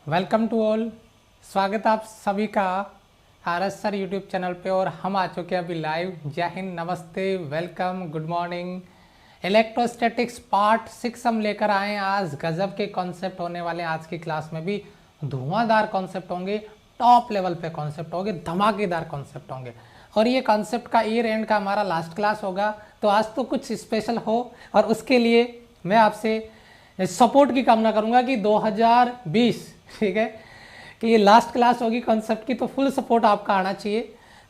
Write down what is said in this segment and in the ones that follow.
Welcome to all. स्वागत आप सभी का R S sir YouTube channel पे और हम आ चुके हैं अभी लाइव। जय हिंद, नमस्ते, welcome, good morning. Electrostatics part 6 हम लेकर आए हैं। आज गजब के कॉन्सेप्ट होने वाले हैं। आज की क्लास में भी धुआंधार कॉन्सेप्ट होंगे, टॉप लेवल पे कॉन्सेप्ट होंगे, धमाकेदार कॉन्सेप्ट होंगे। और ये कॉन्सेप्ट का ईयर एंड का हमारा लास्ट क्लास होगा, तो आज तो कुछ स्पेशल हो। और उसके लिए मैं आपसे सपोर्ट की कामना करूंगा कि 2020, ठीक है, कि ये लास्ट क्लास होगी कॉन्सेप्ट की, तो फुल सपोर्ट आपका आना चाहिए।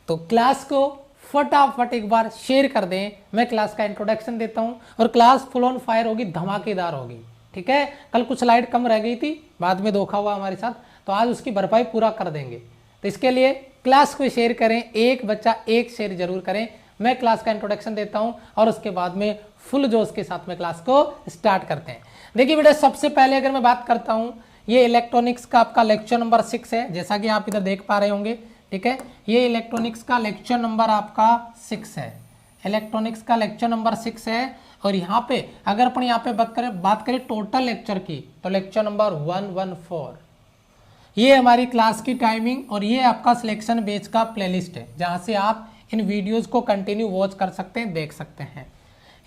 तो क्लास को फटाफट एक बार शेयर कर दें। मैं क्लास का इंट्रोडक्शन देता हूं और क्लास फुल ऑन फायर होगी, धमाकेदार होगी, ठीक है। कल कुछ स्लाइड कम रह गई थी, बाद में धोखा हुआ हमारे साथ, तो आज उसकी भरपाई पूरा कर देंगे। तो इसके लिए क्लास को शेयर करें, एक बच्चा एक शेयर जरूर करें। मैं क्लास का इंट्रोडक्शन देता हूं और उसके बाद में फुल जोश के साथ में क्लास को स्टार्ट करते हैं। देखिए बेटा, सबसे पहले अगर मैं बात करता हूं, ये इलेक्ट्रॉनिक्स का आपका लेक्चर नंबर 6 है, जैसा कि आप इधर देख पा रहे होंगे, ठीक है। ये इलेक्ट्रॉनिक्स का लेक्चर नंबर आपका 6 है, इलेक्ट्रॉनिक्स का लेक्चर नंबर 6 है। और यहाँ पे अगर अपन यहाँ पे बात करें टोटल लेक्चर की, तो लेक्चर नंबर 114। ये हमारी क्लास की टाइमिंग और ये आपका सिलेक्शन बेच का प्लेलिस्ट है, जहाँ से आप इन वीडियोज़ को कंटिन्यू वॉच कर सकते हैं, देख सकते हैं।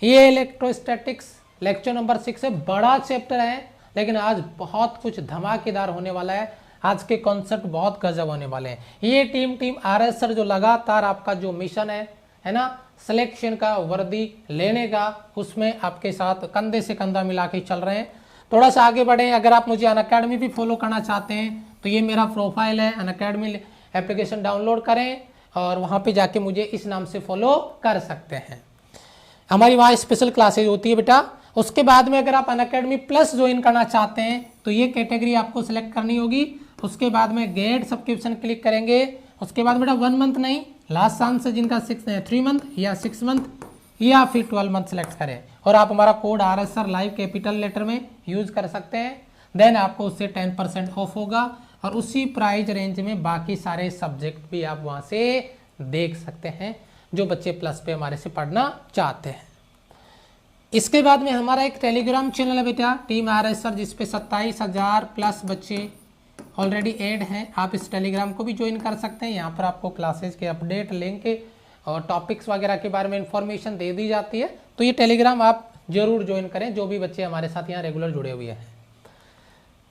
ये इलेक्ट्रोस्टैटिक्स लेक्चर नंबर 6 है, बड़ा चैप्टर है, लेकिन आज बहुत कुछ धमाकेदार होने वाला है। आज के कॉन्सेप्ट बहुत गजब होने वाले हैं। ये टीम आरएस सर जो लगातार आपका जो मिशन है ना, सिलेक्शन का, वर्दी लेने का, उसमें आपके साथ कंधे से कंधा मिला के चल रहे हैं। थोड़ा सा आगे बढ़े, अगर आप मुझे अनअकैडमी भी फॉलो करना चाहते हैं तो ये मेरा प्रोफाइल है, अनअकैडमी एप्लीकेशन डाउनलोड करें और वहाँ पे जाके मुझे इस नाम से फॉलो कर सकते हैं। हमारी वहाँ स्पेशल क्लासेज होती है बेटा। उसके बाद में अगर आप अनअकैडमी प्लस ज्वाइन करना चाहते हैं तो ये कैटेगरी आपको सिलेक्ट करनी होगी। उसके बाद में गेट सब्सक्रिप्शन क्लिक करेंगे। उसके बाद बेटा 1 मंथ नहीं, लास्ट चांस से जिनका 3 मंथ या 6 मंथ या फिर 12 मंथ सेलेक्ट करें और आप हमारा code RSR live capital letter में यूज कर सकते हैं। देन आपको उससे 10% ऑफ होगा और उसी प्राइस रेंज में बाकी सारे सब्जेक्ट भी आप वहाँ से देख सकते हैं, जो बच्चे प्लस पे हमारे से पढ़ना चाहते हैं। इसके बाद में हमारा एक टेलीग्राम चैनल है बेटा, टीम RS सर, जिसपे 27,000 प्लस बच्चे ऑलरेडी ऐड हैं। आप इस टेलीग्राम को भी ज्वाइन कर सकते हैं। यहाँ पर आपको क्लासेस के अपडेट, लिंक और टॉपिक्स वगैरह के बारे में इंफॉर्मेशन दे दी जाती है। तो ये टेलीग्राम आप जरूर ज्वाइन करें, जो भी बच्चे हमारे साथ यहाँ रेगुलर जुड़े हुए हैं।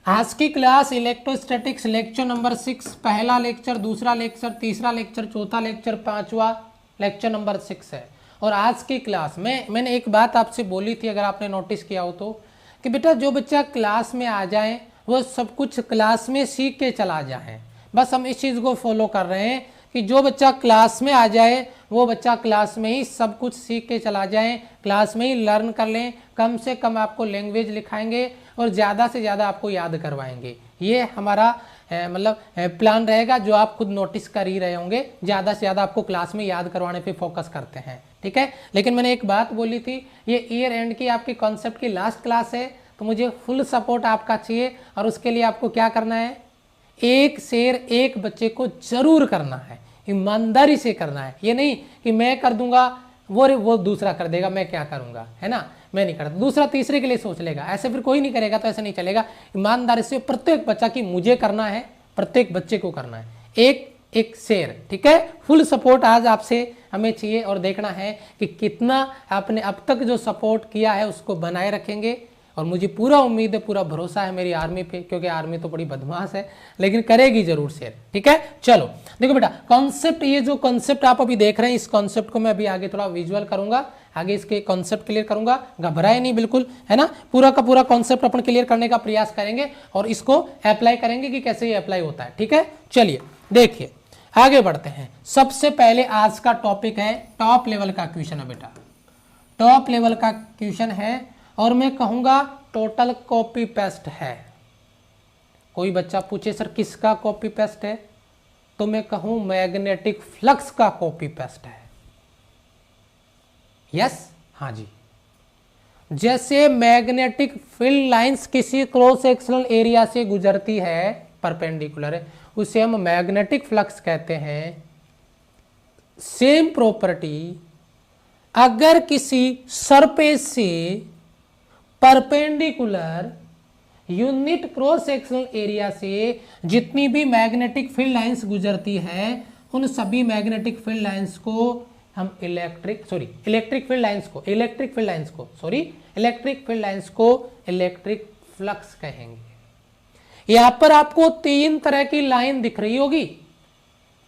आज की क्लास इलेक्ट्रोस्टैटिक्स लेक्चर नंबर 6, पहला लेक्चर, दूसरा लेक्चर, तीसरा लेक्चर, चौथा लेक्चर, 5वां लेक्चर नंबर 6 है। और आज की क्लास में मैंने एक बात आपसे बोली थी, अगर आपने नोटिस किया हो तो, कि बेटा जो बच्चा क्लास में आ जाए वो सब कुछ क्लास में सीख के चला जाए। बस हम इस चीज़ को फॉलो कर रहे हैं कि जो बच्चा क्लास में आ जाए वो बच्चा क्लास में ही सब कुछ सीख के चला जाए, क्लास में ही लर्न कर लें। कम से कम आपको लैंग्वेज लिखाएंगे और ज़्यादा से ज़्यादा आपको याद करवाएंगे। ये हमारा मतलब प्लान रहेगा, जो आप खुद नोटिस कर ही रहे होंगे। ज़्यादा से ज़्यादा आपको क्लास में याद करवाने पे फोकस करते हैं, ठीक है। लेकिन मैंने एक बात बोली थी, ये ईयर एंड की आपकी कॉन्सेप्ट की लास्ट क्लास है, तो मुझे फुल सपोर्ट आपका चाहिए। और उसके लिए आपको क्या करना है, एक शेयर एक बच्चे को जरूर करना है, ईमानदारी से करना है। ये नहीं कि मैं कर दूंगा, वो दूसरा कर देगा, मैं क्या करूंगा, है ना, मैं नहीं करता, दूसरा तीसरे के लिए सोच लेगा, ऐसे फिर कोई नहीं करेगा, तो ऐसे नहीं चलेगा। ईमानदारी से प्रत्येक बच्चा की मुझे करना है, प्रत्येक बच्चे को करना है, एक एक शेयर, ठीक है। फुल सपोर्ट आज आपसे हमें चाहिए और देखना है कि कितना आपने अब तक जो सपोर्ट किया है उसको बनाए रखेंगे। और मुझे पूरा उम्मीद है, पूरा भरोसा है मेरी आर्मी पे, क्योंकि आर्मी तो बड़ी बदमाश है, लेकिन करेगी जरूर शेयर, ठीक है। चलो देखो बेटा, कॉन्सेप्ट, ये जो कॉन्सेप्ट आप अभी देख रहे हैं, इस कॉन्सेप्ट को मैं अभी आगे थोड़ा विजुअल करूंगा, आगे इसके कॉन्सेप्ट क्लियर करूंगा। घबराए नहीं बिल्कुल, है ना। पूरा का पूरा कॉन्सेप्ट अपन क्लियर करने का प्रयास करेंगे और इसको अप्लाई करेंगे कि कैसे ये अप्लाई होता है, ठीक है। चलिए देखिए, आगे बढ़ते हैं। सबसे पहले आज का टॉपिक है, टॉप लेवल का क्वेश्चन है बेटा, टॉप लेवल का क्वेश्चन है और मैं कहूंगा टोटल कॉपी पेस्ट है। कोई बच्चा पूछे सर किसका कॉपी पेस्ट है, तो मैं कहूं मैग्नेटिक फ्लक्स का कॉपी पेस्ट है। यस, हाँ जी। जैसे मैग्नेटिक फील्ड लाइंस किसी क्रॉस सेक्शनल एरिया से गुजरती है, परपेंडिकुलर है, उसे हम मैग्नेटिक फ्लक्स कहते हैं। सेम प्रॉपर्टी अगर किसी सरफेस से perpendicular unit cross sectional area से जितनी भी मैग्नेटिक फील्ड लाइंस गुजरती है उन सभी मैग्नेटिक फील्ड लाइंस को हम इलेक्ट्रिक फील्ड लाइंस को इलेक्ट्रिक फ्लक्स कहेंगे। यहां पर आपको तीन तरह की लाइन दिख रही होगी,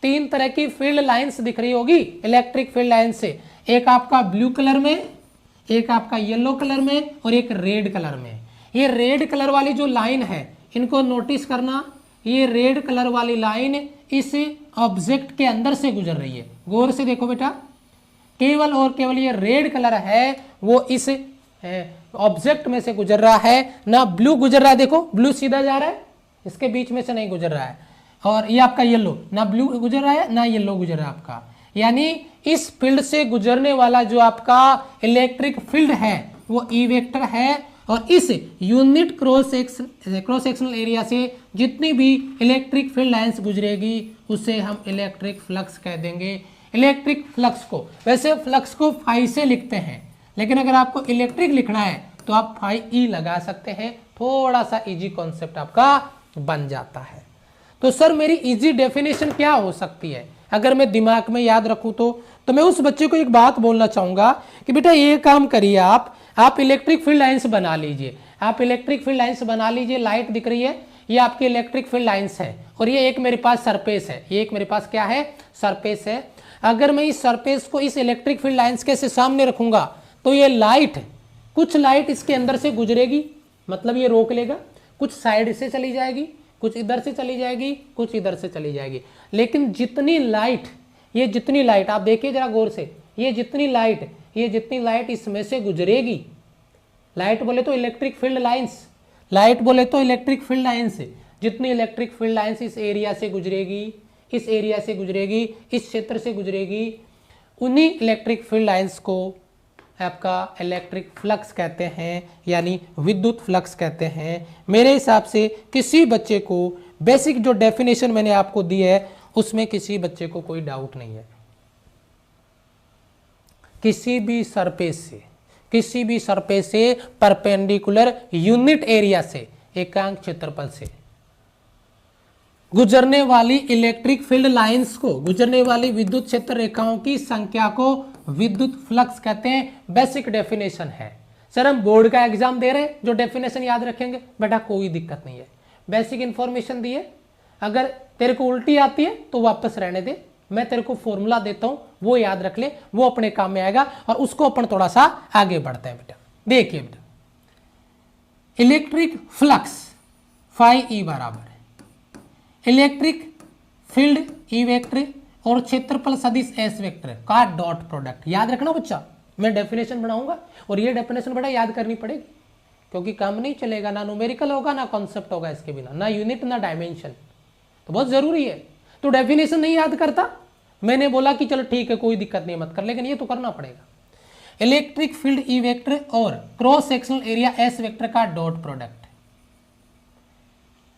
तीन तरह की फील्ड लाइंस दिख रही होगी इलेक्ट्रिक फील्ड लाइन से, एक आपका ब्लू कलर में, एक आपका येलो कलर में और एक रेड कलर में। ये रेड कलर वाली जो लाइन है इनको नोटिस करना, ये रेड कलर वाली लाइन इस ऑब्जेक्ट के अंदर से गुजर रही है। गौर से देखो बेटा, केवल और केवल ये रेड कलर है वो इस ऑब्जेक्ट में से गुजर रहा है, ना ब्लू गुजर रहा है। देखो ब्लू सीधा जा रहा है, इसके बीच में से नहीं गुजर रहा है। और ये आपका येलो, ना ब्लू गुजर रहा है ना येलो गुजर रहा है आपका। यानी इस फील्ड से गुजरने वाला जो आपका इलेक्ट्रिक फील्ड है वो ई वेक्टर है, और इस यूनिट क्रॉस सेक्शनल एरिया से जितनी भी इलेक्ट्रिक फील्ड लाइंस गुजरेगी उसे हम इलेक्ट्रिक फ्लक्स कह देंगे। इलेक्ट्रिक फ्लक्स को, वैसे फ्लक्स को फाई से लिखते हैं, लेकिन अगर आपको इलेक्ट्रिक लिखना है तो आप फाई ई लगा सकते हैं, थोड़ा सा इजी कॉन्सेप्ट आपका बन जाता है। तो सर मेरी इजी डेफिनेशन क्या हो सकती है अगर मैं दिमाग में याद रखूं तो मैं उस बच्चे को एक बात बोलना चाहूंगा कि बेटा ये काम करिए, आप इलेक्ट्रिक फील्ड लाइंस बना लीजिए, आप इलेक्ट्रिक फील्ड लाइंस बना लीजिए। लाइट दिख रही है, ये आपकी इलेक्ट्रिक फील्ड लाइंस है, और ये एक मेरे पास सरफेस है, ये एक मेरे पास क्या है, सरफेस है। अगर मैं इस सरफेस को इस इलेक्ट्रिक फील्ड लाइंस के सामने रखूंगा तो ये लाइट, कुछ लाइट इसके अंदर से गुजरेगी, मतलब ये रोक लेगा, कुछ साइड से चली जाएगी, कुछ इधर से चली जाएगी, कुछ इधर से चली जाएगी। लेकिन जितनी लाइट, ये जितनी लाइट आप देखिए जरा गौर से, ये जितनी लाइट इसमें से गुजरेगी, लाइट बोले तो इलेक्ट्रिक फील्ड लाइंस, लाइट बोले तो इलेक्ट्रिक फील्ड लाइंस, जितनी इलेक्ट्रिक फील्ड लाइंस इस एरिया से गुजरेगी, इस एरिया से गुजरेगी, इस क्षेत्र से गुजरेगी, उन्हीं इलेक्ट्रिक फील्ड लाइंस को आपका इलेक्ट्रिक फ्लक्स कहते हैं, यानी विद्युत फ्लक्स कहते हैं। मेरे हिसाब से किसी बच्चे को बेसिक जो डेफिनेशन मैंने आपको दी है उसमें किसी बच्चे को कोई डाउट नहीं है। किसी भी सरफेस से परपेंडिकुलर यूनिट एरिया से, एकांक क्षेत्रफल से गुजरने वाली इलेक्ट्रिक फील्ड लाइंस को, गुजरने वाली विद्युत क्षेत्र रेखाओं की संख्या को विद्युत फ्लक्स कहते हैं। बेसिक डेफिनेशन है। सर हम बोर्ड का एग्जाम दे रहे हैं, जो डेफिनेशन याद रखेंगे, बेटा कोई दिक्कत नहीं है, बेसिक इंफॉर्मेशन दी है। अगर तेरे को उल्टी आती है तो वापस रहने दे, मैं तेरे को फॉर्मूला देता हूं, वो याद रख ले, वो अपने काम में आएगा, और उसको अपन थोड़ा सा आगे बढ़ते हैं बेटा। देखिए बेटा, इलेक्ट्रिक फ्लक्स फाई ई बराबर है इलेक्ट्रिक फील्ड ई वेक्टर और क्षेत्रफल सदिश एस वेक्टर का डॉट प्रोडक्ट। याद रखना बच्चा, मैं डेफिनेशन बनाऊंगा और ये डेफिनेशन बेटा याद करनी पड़ेगी, क्योंकि काम नहीं चलेगा, ना न्यूमेरिकल होगा ना कॉन्सेप्ट होगा इसके बिना, ना यूनिट ना डायमेंशन, तो बहुत जरूरी है। तो डेफिनेशन नहीं याद करता, मैंने बोला कि चलो ठीक है कोई दिक्कत नहीं मत कर, लेकिन ये तो करना पड़ेगा। इलेक्ट्रिक फील्ड ई वेक्टर और cross sectional area S vector का डॉट प्रोडक्ट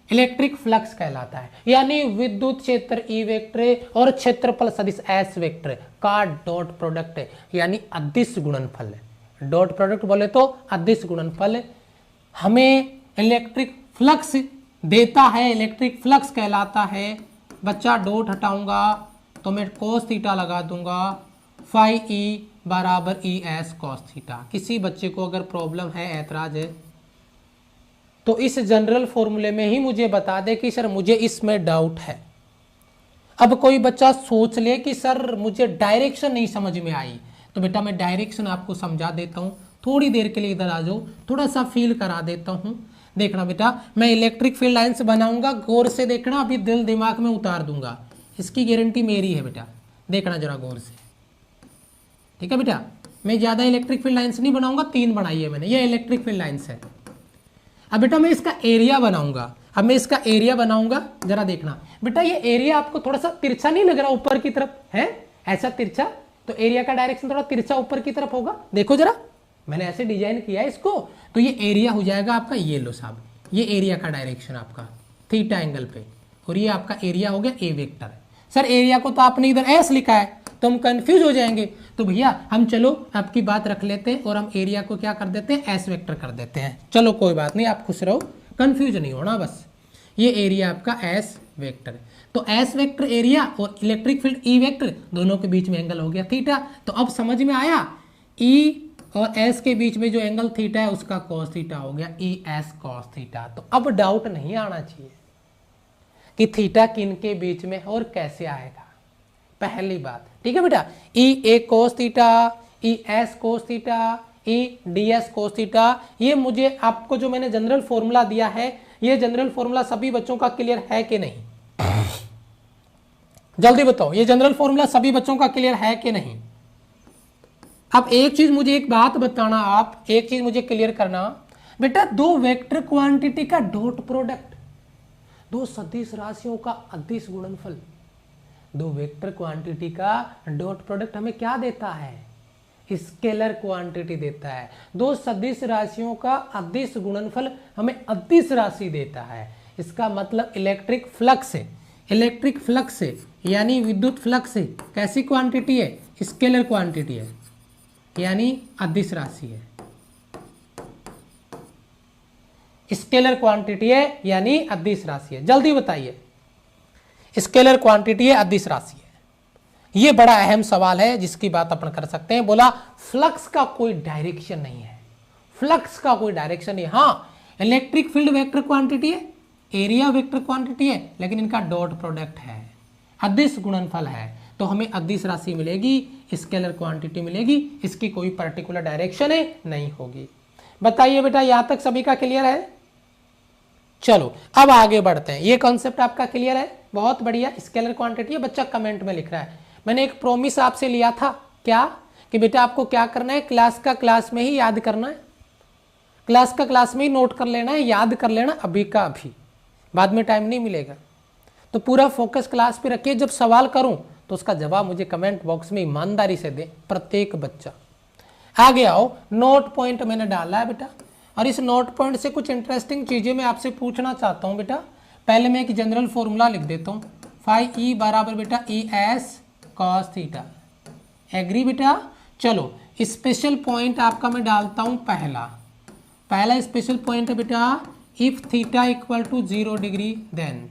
इलेक्ट्रिक फ्लक्स कहलाता है, यानी विद्युत क्षेत्र ई वेक्टर और क्षेत्रफल सदिश एस वेक्टर का डॉट प्रोडक्ट है, यानी अदिश गुणनफल है। डॉट प्रोडक्ट बोले तो अदिश गुणनफल हमें इलेक्ट्रिक फ्लक्स देता है, इलेक्ट्रिक फ्लक्स कहलाता है। बच्चा डॉट हटाऊंगा तो मैं कोस थीटा लगा दूंगा, फाई ई बराबर ई एस कोस थीटा। किसी बच्चे को अगर प्रॉब्लम है, ऐतराज है, तो इस जनरल फॉर्मूले में ही मुझे बता दे कि सर मुझे इसमें डाउट है। अब कोई बच्चा सोच ले कि सर मुझे डायरेक्शन नहीं समझ में आई, तो बेटा मैं डायरेक्शन आपको समझा देता हूँ, थोड़ी देर के लिए इधर आ जाओ, थोड़ा सा फील करा देता हूँ। देखना बेटा, मैं इलेक्ट्रिक फील्ड लाइंस बनाऊंगा, गौर से देखना, अभी दिल दिमाग में उतार दूंगा, इसकी गारंटी मेरी है बेटा, देखना जरा गौर से, ठीक है बेटा। मैं ज़्यादा इलेक्ट्रिक फील्ड लाइंस नहीं बनाऊंगा, 3 बनाई है मैंने, ये इलेक्ट्रिक फील्ड लाइंस है। अब बेटा मैं इसका एरिया बनाऊंगा, अब मैं इसका एरिया बनाऊंगा, जरा देखना बेटा, ये एरिया आपको थोड़ा सा तिरछा नहीं लग रहा ऊपर की तरफ है, ऐसा तिरछा, तो एरिया का डायरेक्शन थोड़ा तिरछा ऊपर की तरफ होगा। देखो जरा, मैंने ऐसे डिजाइन किया है इसको, तो ये एरिया हो जाएगा आपका, ये लो साहब, ये एरिया का डायरेक्शन आपका थीटा एंगल पे, और ये आपका एरिया हो गया ए वेक्टर। सर एरिया को तो आपने इधर एस लिखा है, तो हम कंफ्यूज हो जाएंगे, तो भैया हम चलो आपकी बात रख लेते हैं और हम एरिया को क्या कर देते हैं, एस वेक्टर कर देते हैं। चलो कोई बात नहीं, आप खुश रहो, कंफ्यूज नहीं होना बस। ये एरिया आपका एस वेक्टर है। तो एस वेक्टर एरिया और इलेक्ट्रिक फील्ड ई वेक्टर दोनों के बीच में एंगल हो गया थीटा। तो अब समझ में आया, ई और एस के बीच में जो एंगल थीटा है उसका कॉस थीटा हो गया ई एस कॉस थीटा। तो अब डाउट नहीं आना चाहिए कि थीटा किन के बीच में और कैसे आएगा, पहली बात। ठीक है बेटा, E A cos theta, E S cos theta, E D S cos theta, ये मुझे आपको जो मैंने जनरल फॉर्मूला दिया है, ये जनरल फॉर्मूला सभी बच्चों का क्लियर है कि नहीं? जल्दी बताओ, ये जनरल फॉर्मूला सभी बच्चों का क्लियर है कि नहीं? अब एक चीज मुझे, एक बात बताना, आप एक चीज मुझे क्लियर करना बेटा, दो वेक्टर क्वांटिटी का डॉट प्रोडक्ट, दो सदिश राशियों का अदिश गुणनफल, दो वेक्टर क्वांटिटी का डॉट प्रोडक्ट हमें क्या देता है? स्केलर क्वांटिटी देता है। दो सदिश राशियों का अदिश गुणनफल हमें अदिश राशि देता है। इसका मतलब इलेक्ट्रिक फ्लक्स है, इलेक्ट्रिक फ्लक्स है यानी विद्युत फ्लक्स है, कैसी क्वांटिटी है? स्केलर क्वांटिटी है यानी अदिश राशि है। स्केलर क्वांटिटी है यानी अदिश राशि है। जल्दी बताइए, स्केलर क्वांटिटी है अदिश राशि है। ये बड़ा अहम सवाल है जिसकी बात अपन कर सकते हैं। बोला फ्लक्स का कोई डायरेक्शन नहीं है, फ्लक्स का कोई डायरेक्शन नहीं। हाँ, इलेक्ट्रिक फील्ड वेक्टर क्वांटिटी है, एरिया वेक्टर क्वांटिटी है, लेकिन इनका डॉट प्रोडक्ट है, अदिश गुणनफल है। तो हमें अदिश राशि मिलेगी, स्केलर क्वांटिटी मिलेगी, इसकी कोई पर्टिकुलर डायरेक्शन है नहीं होगी। बताइए बेटा, यहां तक सभी का क्लियर है? चलो अब आगे बढ़ते हैं। ये कॉन्सेप्ट आपका क्लियर है, बहुत बढ़िया। स्केलर क्वांटिटी है, बच्चा कमेंट में लिख रहा है। मैंने एक प्रॉमिस आपसे लिया था, क्या? कि बेटा आपको क्या करना है, क्लास का क्लास में ही याद करना है, क्लास का क्लास में ही नोट कर लेना है, याद कर लेना अभी का अभी, बाद में टाइम नहीं मिलेगा। तो पूरा फोकस क्लास पे रखिए। जब सवाल करूं तो उसका जवाब मुझे कमेंट बॉक्स में ईमानदारी से दे प्रत्येक बच्चा। आगे आओ, नोट पॉइंट मैंने डाला है बेटा, और इस नोट पॉइंट से कुछ इंटरेस्टिंग चीजें मैं आपसे पूछना चाहता हूं बेटा। पहले मैं एक जनरल फॉर्मूला लिख देता हूं, फाई ई बराबर बेटा E S cos theta. Agree बेटा? चलो स्पेशल पॉइंट आपका मैं डालता हूं। पहला स्पेशल पॉइंट है बेटा, if theta equal to 0 degree then.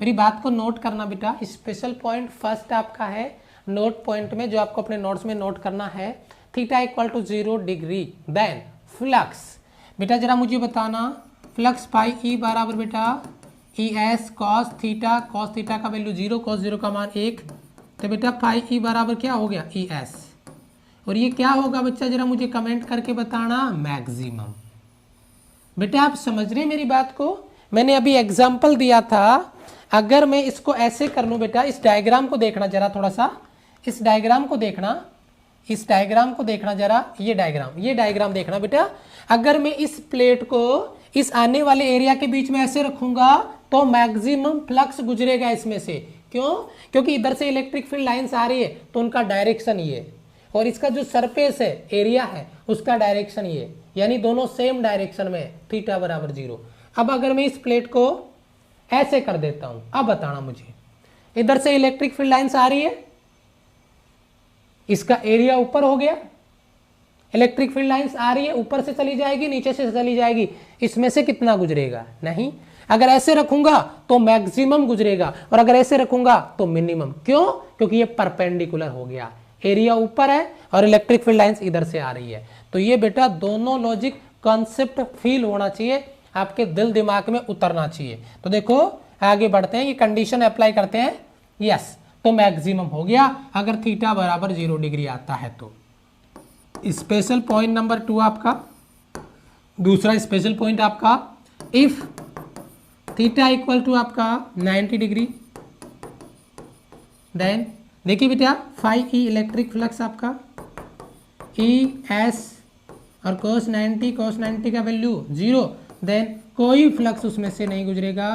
मेरी बात को नोट करना बेटा, स्पेशल पॉइंट फर्स्ट आपका है नोट पॉइंट में, जो आपको अपने नोट्स में नोट करना है। Theta equal to 0 degree then flux. बेटा जरा मुझे बताना, फ्लक्स पाई ई बराबर बेटा ई एस कॉस थीटा का वैल्यू 0, कॉस 0 का मान 1, तो बेटा पाई ई बराबर क्या हो गया? E S. और ये क्या होगा बच्चा, जरा मुझे कमेंट करके बताना, मैक्सिमम। बेटा आप समझ रहे हैं मेरी बात को? मैंने अभी एग्जाम्पल दिया था, अगर मैं इसको ऐसे कर लूं बेटा, इस डायग्राम को देखना जरा, थोड़ा सा इस डायग्राम को देखना, इस डायग्राम को देखना जरा, ये डायग्राम देखना बेटा। अगर मैं इस प्लेट को इस आने वाले एरिया के बीच में ऐसे रखूंगा तो मैक्सिमम फ्लक्स गुजरेगा इसमें से। क्यों? क्योंकि इधर से इलेक्ट्रिक फील्ड लाइंस आ रही है तो उनका डायरेक्शन ये, और इसका जो सरफेस है, एरिया है, उसका डायरेक्शन ये, यानी दोनों सेम डायरेक्शन में, थीटा बराबर 0। अब अगर मैं इस प्लेट को ऐसे कर देता हूं, अब बताना मुझे, इधर से इलेक्ट्रिक फील्ड लाइंस आ रही है, इसका एरिया ऊपर हो गया, इलेक्ट्रिक फील्ड लाइंस आ रही है, ऊपर से चली जाएगी, नीचे से चली जाएगी, इसमें से कितना गुजरेगा? नहीं। अगर ऐसे रखूंगा तो मैक्सिमम गुजरेगा, और अगर ऐसे रखूंगा तो मिनिमम। क्यों? क्योंकि ये परपेंडिकुलर हो गया, एरिया ऊपर है और इलेक्ट्रिक फील्ड लाइंस इधर से आ रही है। तो ये बेटा दोनों लॉजिक कॉन्सेप्ट फील होना चाहिए, आपके दिल दिमाग में उतरना चाहिए। तो देखो आगे बढ़ते हैं, ये कंडीशन अप्लाई करते हैं। यस, तो मैक्सिमम हो गया अगर थीटा बराबर 0 डिग्री आता है तो। स्पेशल पॉइंट नंबर 2 आपका, दूसरा स्पेशल पॉइंट आपका, इफ थीटा इक्वल टू आपका 90 डिग्री देन, देखिए बेटा फाई ई इलेक्ट्रिक फ्लक्स आपका ई एस और cos 90 का वैल्यू 0, देन कोई फ्लक्स उसमें से नहीं गुजरेगा,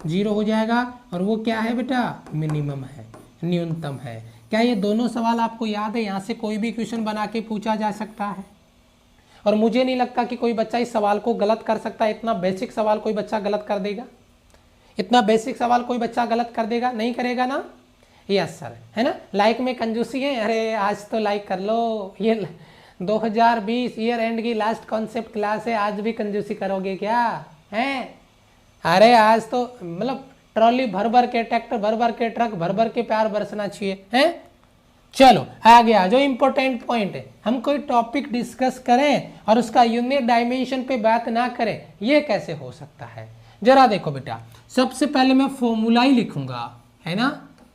0 हो जाएगा। और वो क्या है बेटा? मिनिमम है, न्यूनतम है। क्या ये दोनों सवाल आपको याद है? यहाँ से कोई भी क्वेश्चन बना के पूछा जा सकता है, और मुझे नहीं लगता कि कोई बच्चा इस सवाल को गलत कर सकता है। इतना बेसिक सवाल कोई बच्चा गलत कर देगा? इतना बेसिक सवाल कोई बच्चा गलत कर देगा? नहीं करेगा ना? यस सर, है ना? लाइक में कंजूसी है, अरे आज तो लाइक कर लो, ये 2020 ईयर एंड की लास्ट कॉन्सेप्ट क्लास है, आज भी कंजूसी करोगे क्या? हैं? अरे आज तो मतलब ट्रॉली भर भर के, ट्रैक्टर भर भर के, ट्रक भर भर के प्यार बरसना चाहिए हैं। चलो आगे आ जो इंपॉर्टेंट पॉइंट है, हम कोई टॉपिक डिस्कस करें और उसका यूनिट डायमेंशन पे बात ना करें, ये कैसे हो सकता है। जरा देखो बेटा, सबसे पहले मैं फॉर्मूला ही लिखूंगा, है ना।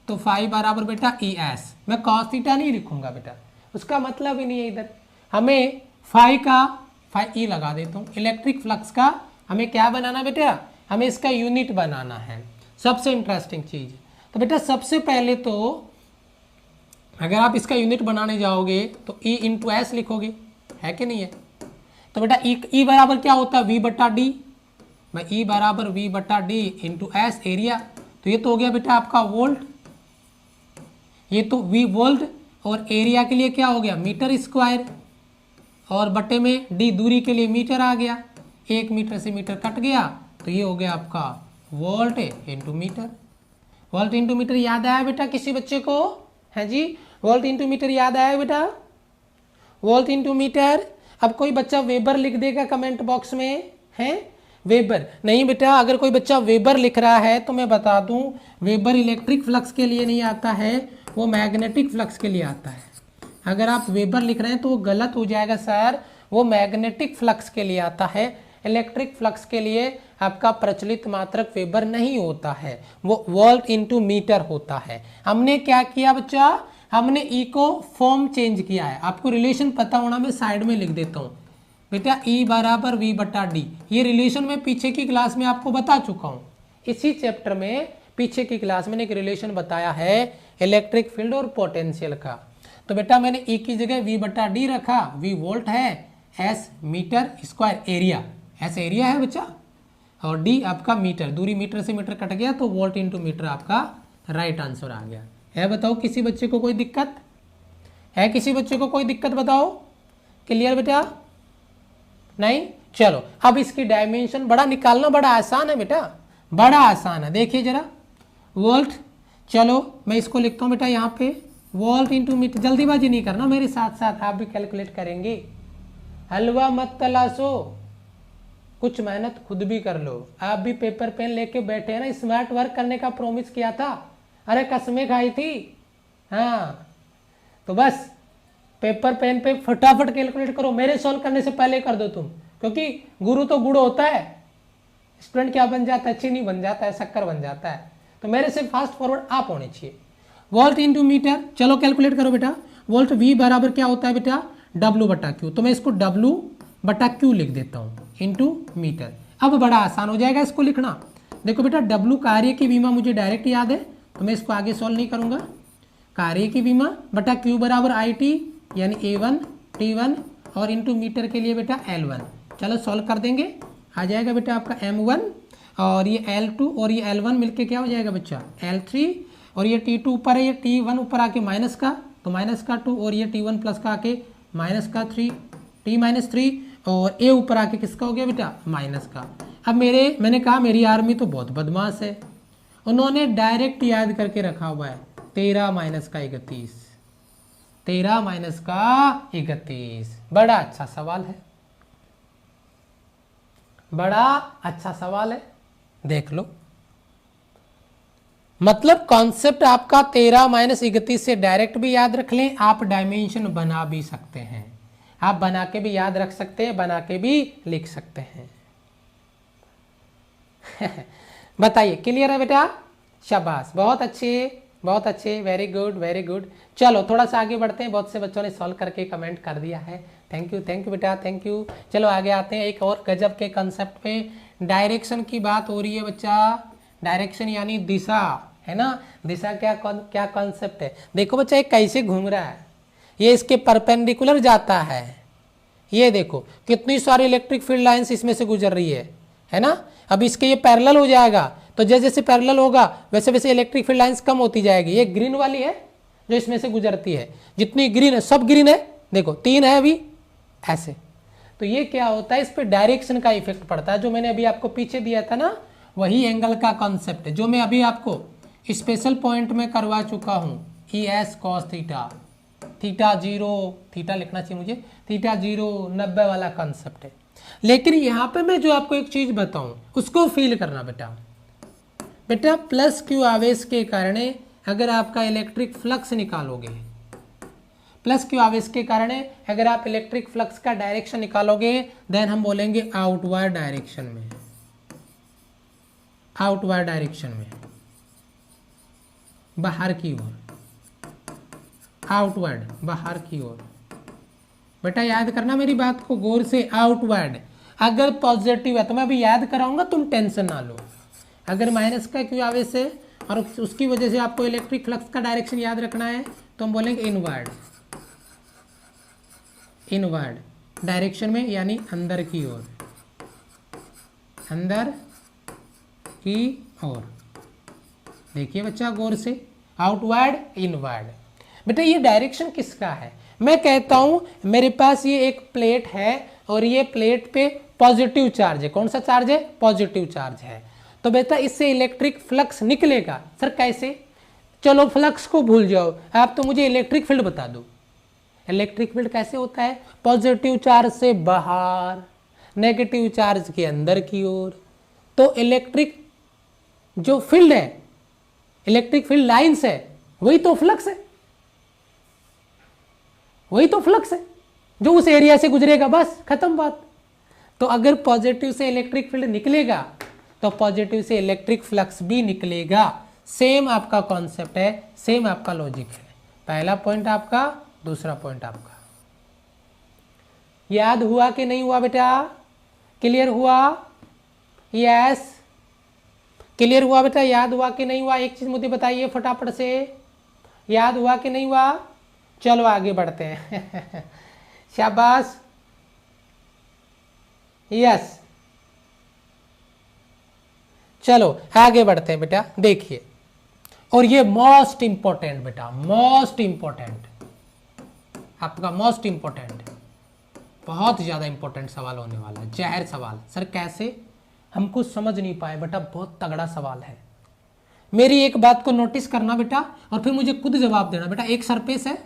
तो फाई बराबर बेटा ई एस, मैं कॉस थीटा नहीं लिखूंगा बेटा, उसका मतलब ही नहीं है इधर। हमें फाई ई लगा देता हूँ, इलेक्ट्रिक फ्लक्स का हमें क्या बनाना बेटा, हमें इसका यूनिट बनाना है, सबसे इंटरेस्टिंग चीज। तो बेटा सबसे पहले तो अगर आप इसका यूनिट बनाने जाओगे तो E इंटू एस लिखोगे, है कि नहीं है। तो बेटा E बराबर क्या होता है, V बटा डी, मैं E बराबर V बटा डी इंटू एस एरिया। तो ये तो हो गया बेटा आपका वोल्ट, ये तो V वोल्ट, और एरिया के लिए क्या हो गया मीटर स्क्वायर, और बटे में D दूरी के लिए मीटर आ गया, 1 मीटर से मीटर कट गया, तो ये हो गया आपका volt into metre. Volt into metre याद आया बेटा किसी बच्चे को, है जी, वोल्ट इंटू मीटर याद आया बेटा, वोल्ट इंटू मीटर। अब कोई बच्चा वेबर लिख देगा कमेंट बॉक्स में, है वेबर नहीं बेटा, अगर कोई बच्चा वेबर लिख रहा है तो मैं बता दूं, वेबर इलेक्ट्रिक फ्लक्स के लिए नहीं आता है, वो मैग्नेटिक फ्लक्स के लिए आता है। अगर आप वेबर लिख रहे हैं तो वो गलत हो जाएगा सर, वो मैग्नेटिक फ्लक्स के लिए आता है, इलेक्ट्रिक फ्लक्स के लिए आपका प्रचलित मात्रक वेबर नहीं होता है, वो वोल्ट इंटू मीटर होता है। हमने क्या किया बच्चा, हमने ई को फॉर्म चेंज किया है, आपको रिलेशन पता होना, मैं साइड में लिख देता हूँ बेटा, ई बराबर वी बटा डी। ये रिलेशन मैं पीछे की क्लास में आपको बता चुका हूँ, इसी चैप्टर में पीछे की क्लास में एक रिलेशन बताया है इलेक्ट्रिक फील्ड और पोटेंशियल का। तो बेटा मैंने ई की जगह वी बटा डी रखा, वी वोल्ट है, S metre square area, S area है बच्चा, और डी आपका मीटर, दूरी मीटर से मीटर कट गया तो वोल्ट इंटू मीटर आपका राइट आंसर आ गया है। बताओ किसी बच्चे को कोई दिक्कत है, किसी बच्चे को कोई दिक्कत बताओ, क्लियर बेटा नहीं। चलो अब इसकी डायमेंशन बड़ा निकालना बड़ा आसान है बेटा, बड़ा आसान है, देखिए जरा वोल्ट, चलो मैं इसको लिखता हूँ बेटा यहाँ पे, वोल्ट इंटू मीटर, जल्दीबाजी नहीं करना, मेरे साथ साथ आप भी कैलकुलेट करेंगे, हलवा मत तलाशो, कुछ मेहनत खुद भी कर लो। आप भी पेपर पेन लेके बैठे हैं ना, स्मार्ट वर्क करने का प्रॉमिस किया था, अरे कसमें खाई थी, हाँ तो बस पेपर पेन पे फटाफट कैलकुलेट करो, मेरे सॉल्व करने से पहले कर दो तुम, क्योंकि गुरु तो गुड़ होता है, स्टूडेंट क्या बन जाता है, चीनी बन जाता है, शक्कर बन जाता है, तो मेरे से फास्ट फॉरवर्ड आप होने चाहिए। वोल्ट इंटू मीटर, चलो कैलकुलेट करो बेटा, वोल्ट V बराबर क्या होता है बेटा, W बटा Q, तो मैं इसको W बटा Q लिख देता हूँ इंटू मीटर। अब बड़ा आसान हो जाएगा इसको लिखना, देखो बेटा W कार्य की विमा मुझे डायरेक्ट याद है, तो मैं इसको आगे सॉल्व नहीं करूंगा, कार्य की विमा बटा Q बराबर IT यानी A1 T1 और इंटू मीटर के लिए बेटा L1। चलो सॉल्व कर देंगे, आ जाएगा बेटा आपका M1 और ये L2 और ये L1 मिलके क्या हो जाएगा बच्चा L3, और ये T2 ऊपर है, ये T1 ऊपर आके माइनस का, तो माइनस का 2, और ये T1 प्लस का आके माइनस का 3, T माइनस 3, और A ऊपर आके किसका हो गया बेटा माइनस का। अब मैंने कहा मेरी आर्मी तो बहुत बदमाश है, उन्होंने डायरेक्ट याद करके रखा हुआ है 13 माइनस का 31, 13 माइनस का 31। बड़ा अच्छा सवाल है, बड़ा अच्छा सवाल है, देख लो, मतलब कॉन्सेप्ट आपका 13 माइनस 31 से डायरेक्ट भी याद रख लें, आप डायमेंशन बना भी सकते हैं, आप बना के भी याद रख सकते हैं, बना के भी लिख सकते हैं। बताइए क्लियर है बेटा, शाबाश, बहुत अच्छे बहुत अच्छे, वेरी गुड वेरी गुड। चलो थोड़ा सा आगे बढ़ते हैं, बहुत से बच्चों ने सॉल्व करके कमेंट कर दिया है, थैंक यू बेटा थैंक यू। चलो आगे आते हैं एक और गजब के कंसेप्ट पे, डायरेक्शन की बात हो रही है बच्चा, डायरेक्शन यानी दिशा, है ना, दिशा क्या कॉन्सेप्ट है। देखो बच्चा ये कैसे घूम रहा है, ये इसके परपेंडिकुलर जाता है, ये देखो कितनी सारी इलेक्ट्रिक फील्ड लाइंस इसमें से गुजर रही है ना। अब इसके ये पैरेलल हो जाएगा, तो जैसे जैसे पैरेलल होगा वैसे वैसे इलेक्ट्रिक फील्ड लाइंस कम होती जाएगी। ये ग्रीन वाली है जो इसमें से गुजरती है, जितनी ग्रीन है सब ग्रीन है, देखो 3 है अभी ऐसे। तो ये क्या होता है, इस पे डायरेक्शन का इफेक्ट पड़ता है, जो मैंने अभी आपको पीछे दिया था ना, वही एंगल का कॉन्सेप्ट है जो मैं अभी आपको स्पेशल पॉइंट में करवा चुका हूँ, ES cos theta, theta 0, theta लिखना चाहिए मुझे, थीटा 0 90 वाला कॉन्सेप्ट है। लेकिन यहाँ पे मैं जो आपको एक चीज बताऊं उसको फील करना बेटा। बेटा प्लस क्यू आवेश के कारण अगर आपका इलेक्ट्रिक फ्लक्स निकालोगे, प्लस क्यू आवेश के कारण अगर आप इलेक्ट्रिक फ्लक्स का डायरेक्शन निकालोगे, देन हम बोलेंगे आउटवर्ड डायरेक्शन में, आउटवर्ड डायरेक्शन में, बाहर की ओर, आउटवर्ड बाहर की ओर। बेटा याद करना मेरी बात को गौर से, आउटवर्ड। अगर पॉजिटिव है तो मैं अभी याद कराऊंगा, तुम टेंशन ना लो। अगर माइनस का क्यू आवेश है और उसकी वजह से आपको इलेक्ट्रिक फ्लक्स का डायरेक्शन याद रखना है तो हम बोलेंगे इनवर्ड, इनवर्ड डायरेक्शन में, यानी अंदर की ओर, अंदर की ओर। देखिए बच्चा गौर से, आउटवर्ड इनवर्ड। बेटा ये डायरेक्शन किसका है? मैं कहता हूं मेरे पास ये एक प्लेट है और ये प्लेट पे पॉजिटिव चार्ज है। कौन सा चार्ज है? पॉजिटिव चार्ज है। तो बेटा इससे इलेक्ट्रिक फ्लक्स निकलेगा। सर कैसे? चलो फ्लक्स को भूल जाओ, आप तो मुझे इलेक्ट्रिक फील्ड बता दो। इलेक्ट्रिक फील्ड कैसे होता है? पॉजिटिव चार्ज से बाहर, नेगेटिव चार्ज के अंदर की ओर। तो इलेक्ट्रिक जो फील्ड है, इलेक्ट्रिक फील्ड लाइंस है, वही तो फ्लक्स है, वही तो फ्लक्स है जो उस एरिया से गुजरेगा, बस खत्म बात। तो अगर पॉजिटिव से इलेक्ट्रिक फील्ड निकलेगा तो पॉजिटिव से इलेक्ट्रिक फ्लक्स भी निकलेगा। सेम आपका कॉन्सेप्ट है, सेम आपका लॉजिक है। पहला पॉइंट आपका, दूसरा पॉइंट आपका। याद हुआ कि नहीं हुआ बेटा? क्लियर हुआ? यस क्लियर हुआ बेटा? याद हुआ कि नहीं हुआ? एक चीज मुझे बताइए फटाफट से, याद हुआ कि नहीं हुआ? चलो आगे बढ़ते हैं। शाबाश, यस चलो आगे बढ़ते हैं बेटा। देखिए, और ये मोस्ट इंपॉर्टेंट बेटा, मोस्ट इंपॉर्टेंट, आपका मोस्ट इंपॉर्टेंट, बहुत ज्यादा इंपॉर्टेंट सवाल होने वाला है। जहर सवाल। सर कैसे? हम कुछ समझ नहीं पाए बेटा, बहुत तगड़ा सवाल है। मेरी एक बात को नोटिस करना बेटा और फिर मुझे खुद जवाब देना। बेटा एक सरफेस है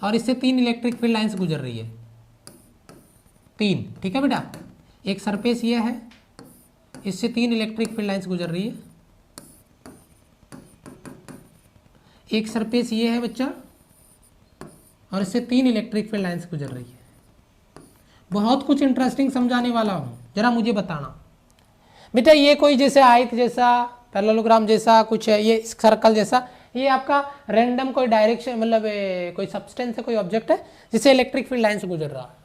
और इससे 3 इलेक्ट्रिक फील्ड लाइंस गुजर रही है, 3, ठीक है बेटा। एक सरफेस ये है, इससे 3 इलेक्ट्रिक फील्ड लाइंस गुजर रही है। एक सरफेस ये है बच्चा और इससे 3 इलेक्ट्रिक फील्ड लाइंस गुजर रही है। बहुत कुछ इंटरेस्टिंग समझाने वाला हूं, जरा मुझे बताना बेटा। ये कोई जैसे आयत जैसा, पैरेललोग्राम जैसा कुछ है, ये सर्कल जैसा, ये आपका रैंडम कोई डायरेक्शन, मतलब कोई सब्सटेंस है, कोई ऑब्जेक्ट है जिससे इलेक्ट्रिक फील्ड लाइन से गुजर रहा है।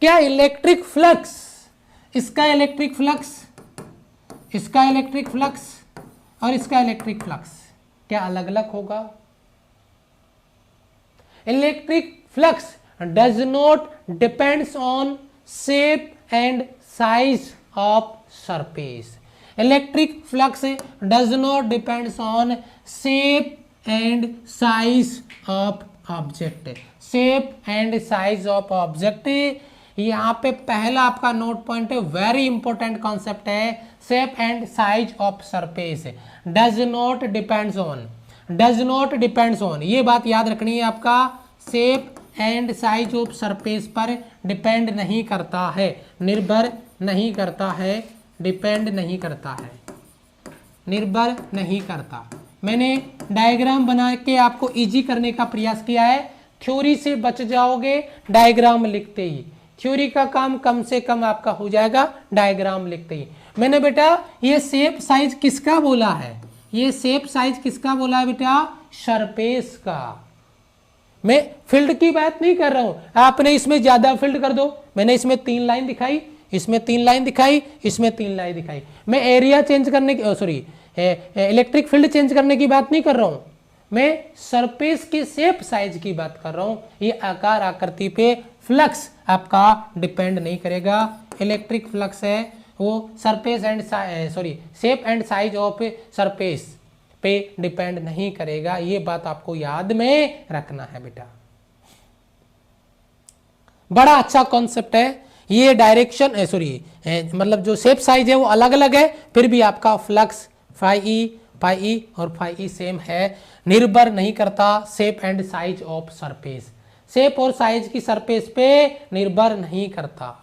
क्या इलेक्ट्रिक फ्लक्स, इसका इलेक्ट्रिक फ्लक्स, इसका इलेक्ट्रिक फ्लक्स और इसका इलेक्ट्रिक फ्लक्स क्या अलग अलग होगा? Electric flux does not depends on shape and size of surface. Electric flux does not depends on shape and size of object. Shape and size of object, यहाँ पे पहला आपका नोट पॉइंट है, very important concept है। Shape and size of surface does not depends on, does not depends on, ये बात याद रखनी है आपका। Shape and size of surface पर डिपेंड नहीं करता है, निर्भर नहीं करता है, डिपेंड नहीं करता है, निर्भर नहीं करता। मैंने डायग्राम बना के आपको इजी करने का प्रयास किया है। थ्योरी से बच जाओगे डायग्राम लिखते ही, थ्योरी का काम कम से कम आपका हो जाएगा डायग्राम लिखते ही। मैंने बेटा ये शेप साइज किसका बोला है? ये शेप साइज किसका बोला है बेटा? सरफेस का। मैं फील्ड की बात नहीं कर रहा हूं, आपने इसमें ज्यादा फील्ड कर दो। मैंने इसमें 3 लाइन दिखाई, इसमें 3 लाइन दिखाई, इसमें 3 लाइन दिखाई। मैं एरिया चेंज करने की, सॉरी इलेक्ट्रिक फील्ड चेंज करने की बात नहीं कर रहा हूं, मैं सरफेस की शेप साइज की बात कर रहा हूं। ये आकार आकृति पे फ्लक्स आपका डिपेंड नहीं करेगा। इलेक्ट्रिक फ्लक्स है वो surface and sorry shape and size of surface पे डिपेंड नहीं करेगा। ये बात आपको याद में रखना है बेटा, बड़ा अच्छा कॉन्सेप्ट है। ये डायरेक्शन सॉरी मतलब जो शेप साइज है वो अलग अलग है, फिर भी आपका flux phi E phi E और फाई ई सेम है। निर्भर नहीं करता shape and size of surface, shape और साइज की सरफेस पे निर्भर नहीं करता।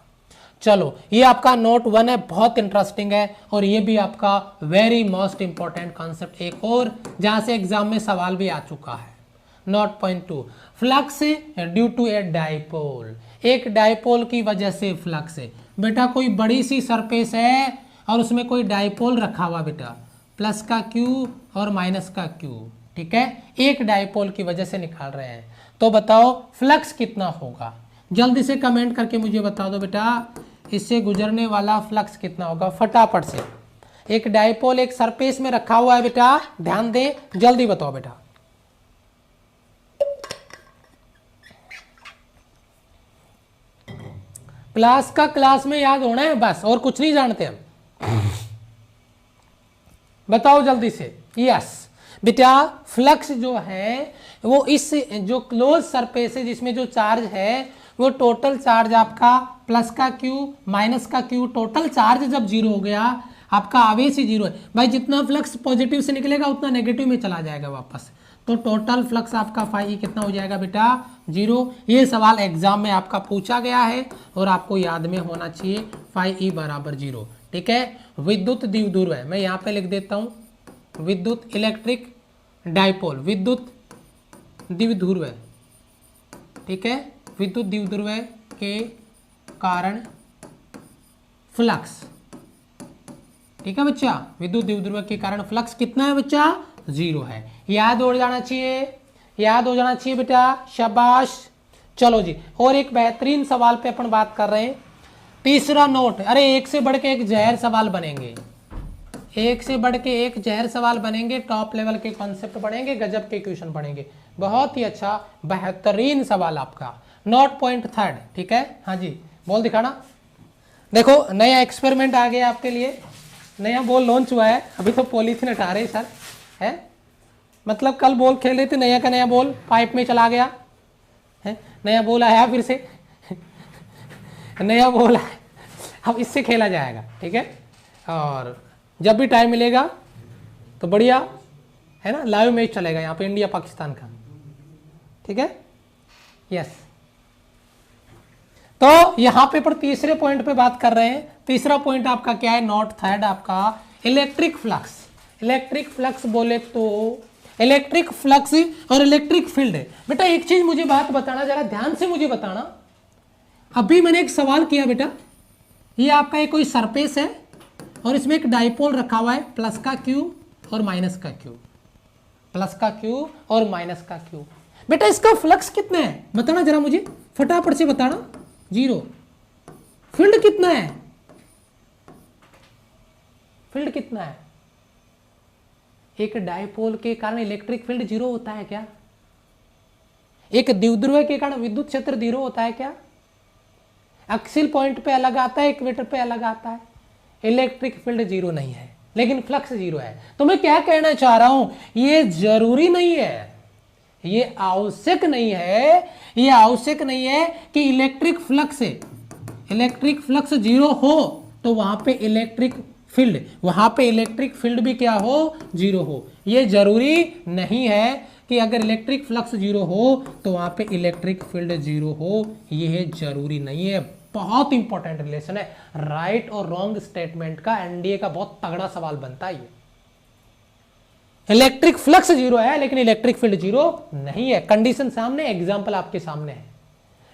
चलो ये आपका नोट 1 है, बहुत इंटरेस्टिंग है और ये भी आपका वेरी मोस्ट इंपॉर्टेंट कॉन्सेप्ट। एक और जहां से एग्जाम में सवाल भी आ चुका है, note point 2, flux due to a dipole, एक डाइपोल की वजह से फ्लक्स है। बेटा कोई बड़ी सी सरफेस है और उसमें कोई डाइपोल रखा हुआ बेटा, प्लस का क्यू और माइनस का क्यू, ठीक है, एक डाइपोल की वजह से निकाल रहे हैं। तो बताओ फ्लक्स कितना होगा, जल्दी से कमेंट करके मुझे बता दो बेटा, इससे गुजरने वाला फ्लक्स कितना होगा फटाफट से। एक डाइपोल एक सरफेस में रखा हुआ है बेटा, ध्यान दे, जल्दी बताओ बेटा। क्लास का क्लास में याद होना है बस, और कुछ नहीं जानते हम। बताओ जल्दी से। यस बेटा, फ्लक्स जो है वो इस जो क्लोज सरफेस है जिसमें जो चार्ज है वो टोटल चार्ज आपका प्लस का क्यू माइनस का क्यू, टोटल चार्ज जब जीरो हो गया आपका आवेश ही जीरो है भाई, जितना फ्लक्स पॉजिटिव से निकलेगा उतना नेगेटिव में चला जाएगा वापस, तो टोटल फ्लक्स आपका फाई कितना हो जाएगा बेटा, जीरो। ये सवाल एग्जाम में आपका पूछा गया है और आपको याद में होना चाहिए, फाई ई बराबर जीरो, ठीक है। विद्युत द्विध्रुव है, मैं यहाँ पे लिख देता हूँ, विद्युत इलेक्ट्रिक डाइपोल, विद्युत द्विध्रुव है, ठीक है, विद्युत द्विध्रुव के कारण फ्लक्स, ठीक है बच्चा, विद्युत द्विध्रुव के कारण फ्लक्स कितना है बच्चा, जीरो है। याद हो जाना चाहिए, याद हो जाना चाहिए बेटा, शाबाश। चलो जी, और एक बेहतरीन सवाल पे अपन बात कर रहे हैं, तीसरा नोट। अरे एक से बढ़ के एक जहर सवाल बनेंगे, एक से बढ़ के एक जहर सवाल बनेंगे, टॉप लेवल के कॉन्सेप्ट पढ़ेंगे, गजब के क्वेश्चन पढ़ेंगे, बहुत ही अच्छा बेहतरीन सवाल आपका। नोट पॉइंट 3, ठीक है, हाँ जी बोल दिखाना। देखो नया एक्सपेरिमेंट आ गया आपके लिए, नया बॉल लॉन्च हुआ है, अभी तो पॉलीथीन हटा रहे सर है, मतलब कल बॉल खेल रहे थे, नया का नया बॉल पाइप में चला गया है, नया बॉल आया फिर से नया बॉल आया, अब इससे खेला जाएगा, ठीक है। और जब भी टाइम मिलेगा तो बढ़िया है ना, लाइव मैच चलेगा यहाँ पे इंडिया पाकिस्तान का, ठीक है। यस, तो यहाँ पे पर तीसरे पॉइंट पे बात कर रहे हैं। तीसरा पॉइंट आपका क्या है, नोट 3 आपका इलेक्ट्रिक फ्लक्स। इलेक्ट्रिक फ्लक्स बोले तो इलेक्ट्रिक फ्लक्स और इलेक्ट्रिक फील्ड है। बेटा एक चीज मुझे बात बताना, जरा ध्यान से मुझे बताना, अभी मैंने एक सवाल किया बेटा, ये आपका एक कोई सरफेस है और इसमें एक डाइपोल रखा हुआ है, प्लस का क्यू और माइनस का क्यू, प्लस का क्यू और माइनस का क्यू। बेटा इसका फ्लक्स कितना है बताना जरा मुझे, फटाफट से बताना। जीरो। फील्ड कितना है, फील्ड कितना है, एक डाइपोल के कारण इलेक्ट्रिक फील्ड जीरो होता है क्या, एक द्विध्रुव के कारण विद्युत क्षेत्र जीरो होता है क्या, एक्सियल पॉइंट पे अलग आता है, इक्वेटर पे अलग आता है, इलेक्ट्रिक फील्ड जीरो नहीं है लेकिन फ्लक्स जीरो है। तो मैं क्या कहना चाह रहा हूं, ये जरूरी नहीं है, ये आवश्यक नहीं है, ये आवश्यक नहीं है कि इलेक्ट्रिक फ्लक्स जीरो हो तो वहां पे इलेक्ट्रिक फील्ड, वहां पे इलेक्ट्रिक फील्ड भी क्या हो, जीरो हो। ये जरूरी नहीं है कि अगर इलेक्ट्रिक फ्लक्स जीरो हो तो वहां पे इलेक्ट्रिक फील्ड जीरो हो, ये जरूरी नहीं है। बहुत इंपॉर्टेंट रिलेशन है, राइट और रॉन्ग स्टेटमेंट का एनडीए का बहुत तगड़ा सवाल बनता है। इलेक्ट्रिक फ्लक्स जीरो है लेकिन इलेक्ट्रिक फील्ड जीरो नहीं है। कंडीशन सामने, एग्जाम्पल आपके सामने है,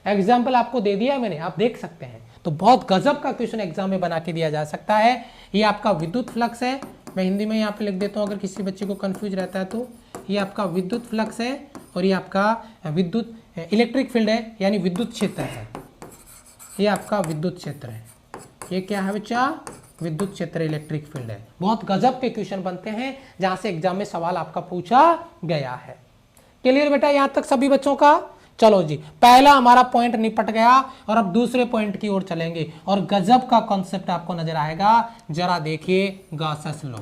एग्जाम्पल आपको दे दिया है मैंने, आप देख सकते हैं। तो बहुत गजब का क्वेश्चन एग्जाम में बना के दिया जा सकता है। ये आपका विद्युत फ्लक्स है, मैं हिंदी में यहाँ पे लिख देता हूँ अगर किसी बच्चे को कंफ्यूज रहता है तो। ये आपका विद्युत फ्लक्स है और ये आपका विद्युत इलेक्ट्रिक फील्ड है, यानी विद्युत क्षेत्र है। ये आपका विद्युत क्षेत्र है, ये क्या है बच्चा, विद्युत क्षेत्र इलेक्ट्रिक फील्ड है। बहुत गजब के क्वेश्चन बनते हैं जहां से एग्जाम में सवाल आपका पूछा गया है। क्लियर बेटा यहां तक सभी बच्चों का। चलो जी, पहला हमारा पॉइंट निपट गया और अब दूसरे पॉइंट की ओर चलेंगे और गजब का कॉन्सेप्ट आपको नजर आएगा। जरा देखिए, गॉसेस लॉ,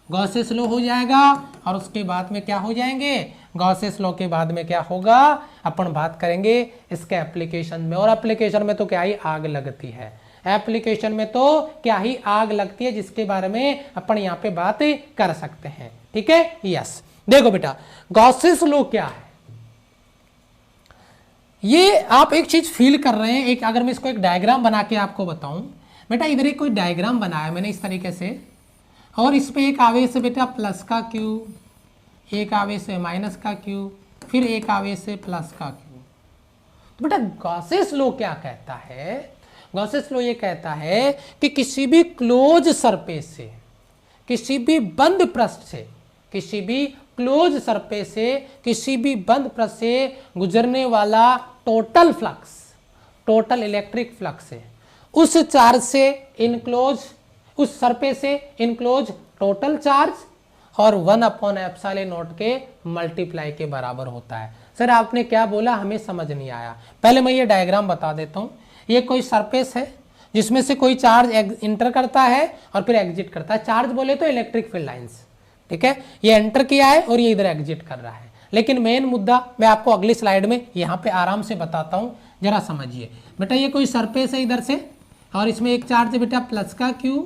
गॉसेस लॉ हो जाएगा और उसके बाद में क्या हो जाएंगे, गॉसेस लॉ के बाद में क्या होगा, अपन बात करेंगे इसके एप्लीकेशन में। और एप्लीकेशन में तो क्या ही आग लगती है, एप्लीकेशन में तो क्या ही आग लगती है, जिसके बारे में अपन यहाँ पे बात कर सकते हैं। ठीक है, यस। देखो बेटा, गॉसेस लॉ क्या है, ये आप एक चीज फील कर रहे हैं। एक अगर मैं इसको एक डायग्राम बना के आपको बताऊं, बेटा इधर एक कोई डायग्राम बनाया मैंने इस तरीके से, और इस पे एक आवेश है बेटा प्लस का क्यू, एक आवेश है माइनस का क्यू, फिर एक आवेश है प्लस का क्यू। तो बेटा गॉसेस लॉ क्या कहता है, गॉसेस लॉ ये कहता है कि किसी भी क्लोज सरफेस से, किसी भी बंद पृष्ठ से, किसी भी क्लोज सरफेस से, किसी भी बंद पृष्ठ से गुजरने वाला total flux, total electric flux है, उस चार्ज से इनक्लोज, उस सरफेस से इनक्लोज टोटल चार्ज और 1/ε0 के मल्टीप्लाई के बराबर होता है। सर आपने क्या बोला, हमें समझ नहीं आया। पहले मैं ये डायग्राम बता देता हूँ। ये कोई सरफेस है जिसमें से कोई चार्ज इंटर करता है और फिर एग्जिट करता है। चार्ज बोले तो इलेक्ट्रिक फील्ड लाइंस, ठीक है। ये एंटर किया है और ये इधर एग्जिट कर रहा है। लेकिन मेन मुद्दा मैं आपको अगली स्लाइड में यहाँ पे आराम से बताता हूँ, जरा समझिए। बेटा ये कोई सरफेस है इधर से, और इसमें एक चार्ज है बेटा प्लस का Q,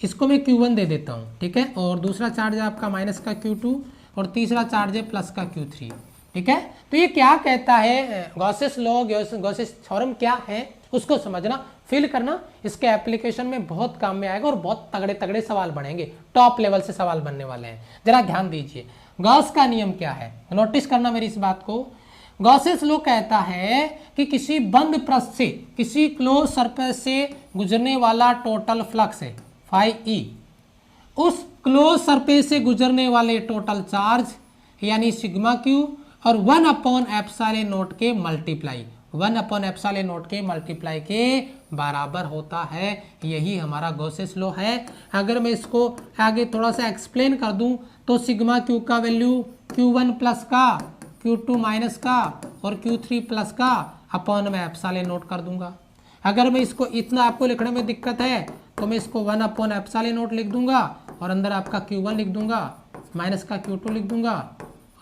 इसको मैं Q1 दे देता हूँ, ठीक है। और दूसरा चार्ज है आपका माइनस का Q2, और तीसरा चार्ज है प्लस का Q3, ठीक है। तो ये क्या कहता है, गॉसेस लॉ, गॉसेस थ्योरम क्या है, उसको समझना, फील करना। इसके एप्लीकेशन में बहुत काम में आएगा और बहुत तगड़े तगड़े सवाल बनेंगे, टॉप लेवल से सवाल बनने वाले हैं। जरा ध्यान दीजिए, गॉस का नियम क्या है, नोटिस करना मेरी इस बात को। गॉसेस लॉ कहता है कि किसी बंद पृष्ठ से, किसी क्लोज सरफेस से गुजरने वाला टोटल फ्लक्स है फाई ई, उस क्लोज सरफेस से गुजरने वाले टोटल चार्ज यानी सिग्मा क्यू और 1/ε0 के मल्टीप्लाई, 1/ε0 के मल्टीप्लाई के बराबर होता है। यही हमारा गॉसेस लॉ है। अगर मैं इसको आगे थोड़ा सा एक्सप्लेन कर दूं तो सिग्मा क्यू का वैल्यू Q1 प्लस का, Q2 माइनस का और Q3 प्लस का अपॉन में ε0 कर दूंगा। अगर मैं इसको इतना आपको लिखने में दिक्कत है तो मैं इसको 1/ε0 लिख दूंगा और अंदर आपका Q1 लिख दूंगा, माइनस का Q2 लिख दूंगा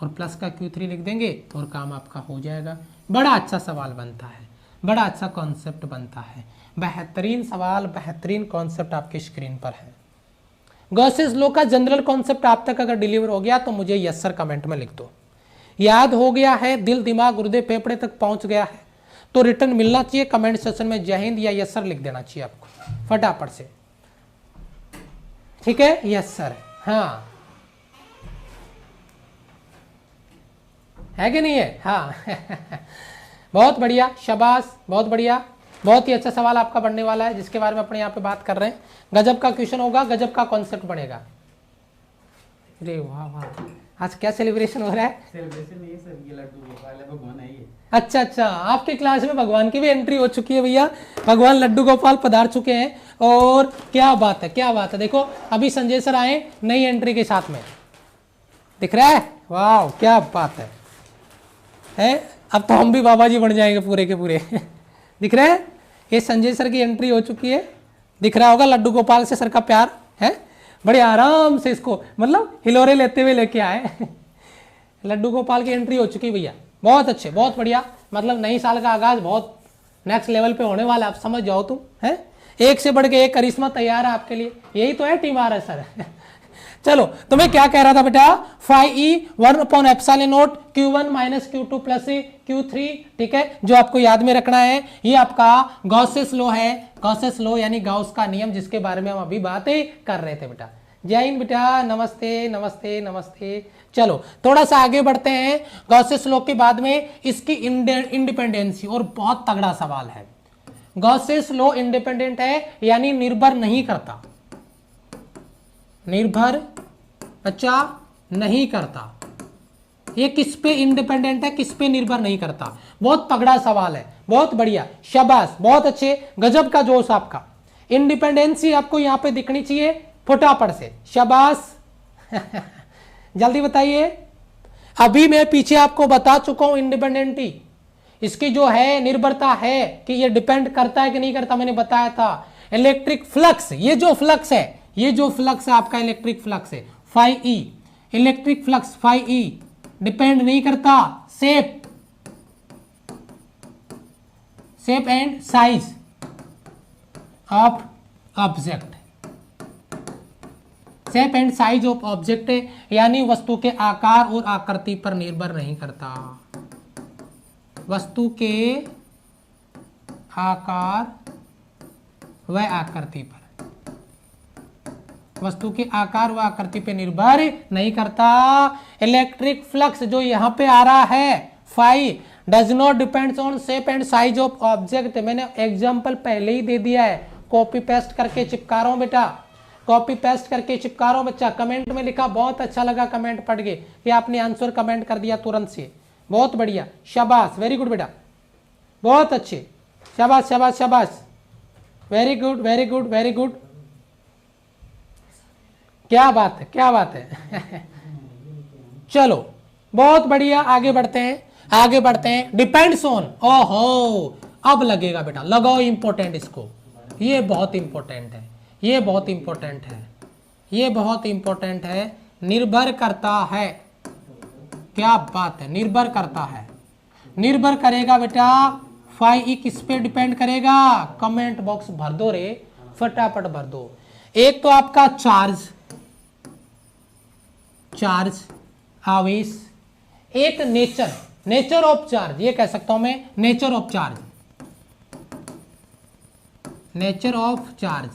और प्लस का Q3 लिख देंगे और काम आपका हो जाएगा। बड़ा अच्छा सवाल बनता है, बड़ा अच्छा कॉन्सेप्ट बनता है। बेहतरीन सवाल, बेहतरीन कॉन्सेप्ट आपकी स्क्रीन पर है। गॉसेस लॉ का जनरल कॉन्सेप्ट आप तक अगर डिलीवर हो गया तो मुझे यस सर कमेंट में लिख दो। याद हो गया है, दिल दिमाग गुर्दे फेफड़े तक पहुंच गया है तो रिटर्न मिलना चाहिए। कमेंट सेक्शन में जय हिंद या यस सर लिख देना चाहिए आपको फटाफट से, ठीक है। यस सर, हाँ है कि नहीं है, हाँ बहुत बढ़िया, शाबाश, बहुत बढ़िया। बहुत ही अच्छा सवाल आपका बनने वाला है जिसके बारे में अपने यहाँ पे बात कर रहे हैं। गजब का क्वेश्चन होगा, गजब का कॉन्सेप्ट बनेगा। अरे वाह वाह, आज क्या सेलिब्रेशन हो रहा है? सेलिब्रेशन नहीं है सर, ये लड्डू गोपाल है, भगवान है ये। अच्छा अच्छा, आपकी क्लास में भगवान की भी एंट्री हो चुकी है भैया। भगवान लड्डू गोपाल पधार चुके हैं और क्या बात है, क्या बात है। देखो अभी संजय सर आए नई एंट्री के साथ में, दिख रहा है, वाह क्या बात है। अब तो हम भी बाबा जी बन जाएंगे पूरे के पूरे दिख रहा है, ये संजय सर की एंट्री हो चुकी है। दिख रहा होगा लड्डू गोपाल से सर का प्यार है। बड़े आराम से इसको मतलब हिलोरे लेते हुए लेके आए लड्डू गोपाल की एंट्री हो चुकी भैया। बहुत अच्छे, बहुत बढ़िया। मतलब नई साल का आगाज बहुत नेक्स्ट लेवल पे होने वाला, आप समझ जाओ तुम, है एक से बढ़ के एक करिश्मा तैयार है आपके लिए। यही तो है टीम आर है सर चलो, तो मैं क्या कह रहा था बेटा, phi E 1/ε0 Q1 minus Q2 plus Q3, ठीक है, जो आपको याद में रखना है। ये आपका गॉसेस लॉ है, गॉसेस लॉ यानी गाउस का नियम, जिसके बारे में हम अभी बातें कर रहे थे बेटा। जय हिंद बेटा, नमस्ते नमस्ते नमस्ते। चलो थोड़ा सा आगे बढ़ते हैं। गॉसेस लॉ के बाद में इसकी इंडिपेंडेंसी, और बहुत तगड़ा सवाल है। गॉसेस लॉ इंडिपेंडेंट है यानी निर्भर नहीं करता, निर्भर अच्छा नहीं करता। ये किस पे इंडिपेंडेंट है, किस पे निर्भर नहीं करता। बहुत तगड़ा सवाल है, बहुत बढ़िया, शाबाश, बहुत अच्छे, गजब का जोश आपका। इंडिपेंडेंसी आपको यहां पे दिखनी चाहिए फटाफट से, शाबाश जल्दी बताइए। अभी मैं पीछे आपको बता चुका हूं इंडिपेंडेंटी, इसकी जो है निर्भरता है कि ये डिपेंड करता है कि नहीं करता, मैंने बताया था। इलेक्ट्रिक फ्लक्स, ये जो फ्लक्स है, ये जो फ्लक्स है आपका इलेक्ट्रिक फ्लक्स है phi E, electric flux phi E depend नहीं करता shape and size, of object, shape and size of object यानी वस्तु के आकार और आकृति पर निर्भर नहीं करता, वस्तु के आकार व आकृति पर, वस्तु के आकार व आकृति पे निर्भर नहीं करता। इलेक्ट्रिक फ्लक्स जो यहां पे आ रहा है phi does not depends on shape and size of object. मैंने एग्जांपल पहले ही दे दिया है, कॉपी पेस्ट करके चिपका रहा हूं बेटा, कॉपी पेस्ट करके चिपका रहा हूं बच्चा। कमेंट में लिखा, बहुत अच्छा लगा कमेंट पढ़ के कि आपने आंसर कमेंट कर दिया तुरंत से, बहुत बढ़िया, शाबाश, वेरी गुड बेटा, बहुत अच्छे, शाबाश शाबाश शाबाश, very good very good very good, क्या बात है क्या बात है। चलो बहुत बढ़िया, आगे बढ़ते हैं आगे बढ़ते हैं। डिपेंड्स ऑन, ओहो अब लगेगा बेटा, लगाओ इंपॉर्टेंट इसको, ये बहुत इंपॉर्टेंट है, ये बहुत इंपॉर्टेंट है, ये बहुत इंपॉर्टेंट है। निर्भर करता है, क्या बात है, निर्भर करता है, निर्भर करेगा बेटा। फाई ई किस पे डिपेंड करेगा, कमेंट बॉक्स भर दो रे, फटाफट भर दो। एक तो आपका चार्ज, चार्ज आवेश, एक नेचर, नेचर ऑफ चार्ज, ये कह सकता हूं मैं nature of charge, nature of charge,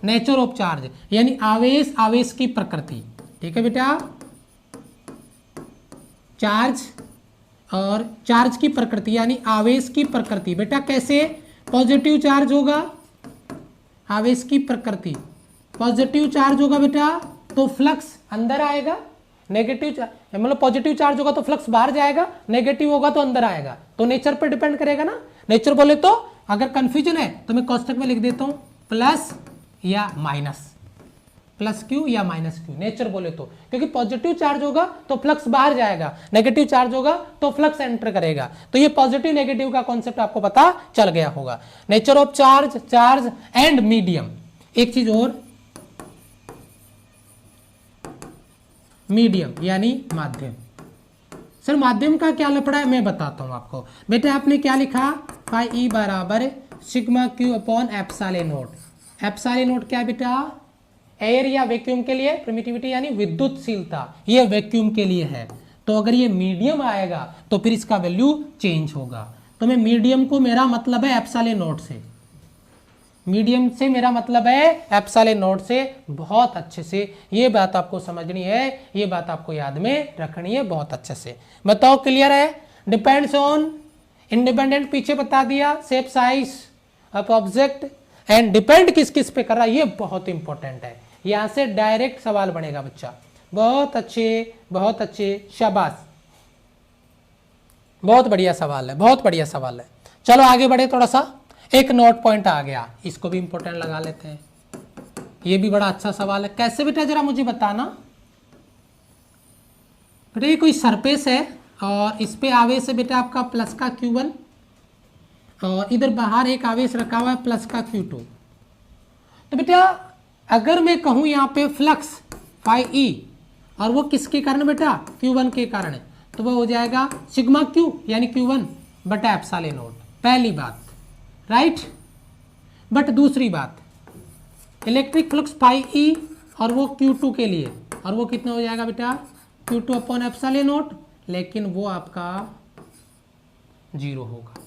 nature of charge यानी आवेश, आवेश की प्रकृति, ठीक है बेटा। चार्ज और चार्ज की प्रकृति यानी आवेश की प्रकृति, बेटा कैसे, पॉजिटिव चार्ज होगा, आवेश की प्रकृति पॉजिटिव चार्ज होगा बेटा तो फ्लक्स अंदर आएगा, नेगेटिव मतलब पॉजिटिव चार्ज होगा तो फ्लक्स बाहर जाएगा, नेगेटिव होगा तो अंदर आएगा। तो नेचर पर डिपेंड करेगा ना, नेचर बोले तो अगर कंफ्यूजन है तो मैं कोष्टक में लिख देता हूं प्लस या माइनस, प्लस क्यू या माइनस क्यू, नेचर बोले तो, क्योंकि पॉजिटिव चार्ज होगा तो फ्लक्स बाहर जाएगा, नेगेटिव चार्ज होगा तो फ्लक्स एंटर करेगा। तो ये पॉजिटिव नेगेटिव का कॉन्सेप्ट आपको पता चल गया होगा। Nature of charge, charge and medium. एक चीज और, मीडियम यानी माध्यम। सर माध्यम का क्या लफड़ा है मैं बताता हूं आपको। बेटा आपने क्या लिखा, फाई ई बराबर sigma Q upon epsilon not. Epsilon not क्या है बेटा, एयर या वैक्यूम के लिए परमिटिविटी यानी विद्युतशीलता, ये वैक्यूम के लिए है। तो अगर ये मीडियम आएगा तो फिर इसका वैल्यू चेंज होगा। तो मैं मीडियम को, मेरा मतलब है एप्सिलॉन नॉट से, मीडियम से मेरा मतलब है एप्सिलॉन नॉट से। बहुत अच्छे से ये बात आपको समझनी है, ये बात आपको याद में रखनी है बहुत अच्छे से। बताओ क्लियर है। डिपेंड्स ऑन, इंडिपेंडेंट पीछे बता दिया, shape size of object and depend किस किस पे कर रहा है, ये बहुत इंपॉर्टेंट है। यहां से डायरेक्ट सवाल बनेगा बच्चा। बहुत अच्छे बहुत अच्छे, शाबाश, बहुत बढ़िया सवाल है, बहुत बढ़िया सवाल है। चलो आगे बढ़े, थोड़ा सा एक नोट पॉइंट आ गया, इसको भी इंपॉर्टेंट लगा लेते हैं। ये भी बड़ा अच्छा सवाल है। कैसे बेटा जरा मुझे बताना। बेटा ये कोई सरफेस है और इस पे आवेश है बेटा आपका प्लस का Q1 और इधर बाहर एक आवेश रखा हुआ है प्लस का Q2। तो बेटा अगर मैं कहूं यहाँ पे फ्लक्स फाई ई और वो किसके कारण बेटा, Q1 के कारण है, तो वो हो जाएगा सिग्मा Q यानी Q1 बटा एप्सिलॉन नॉट। पहली बात, राइट। बट दूसरी बात, इलेक्ट्रिक फ्लक्स फाई ई और वो Q2 के लिए, और वो कितना हो जाएगा बेटा Q2 अपॉन एप्सिलॉन नॉट, लेकिन वो आपका 0 होगा।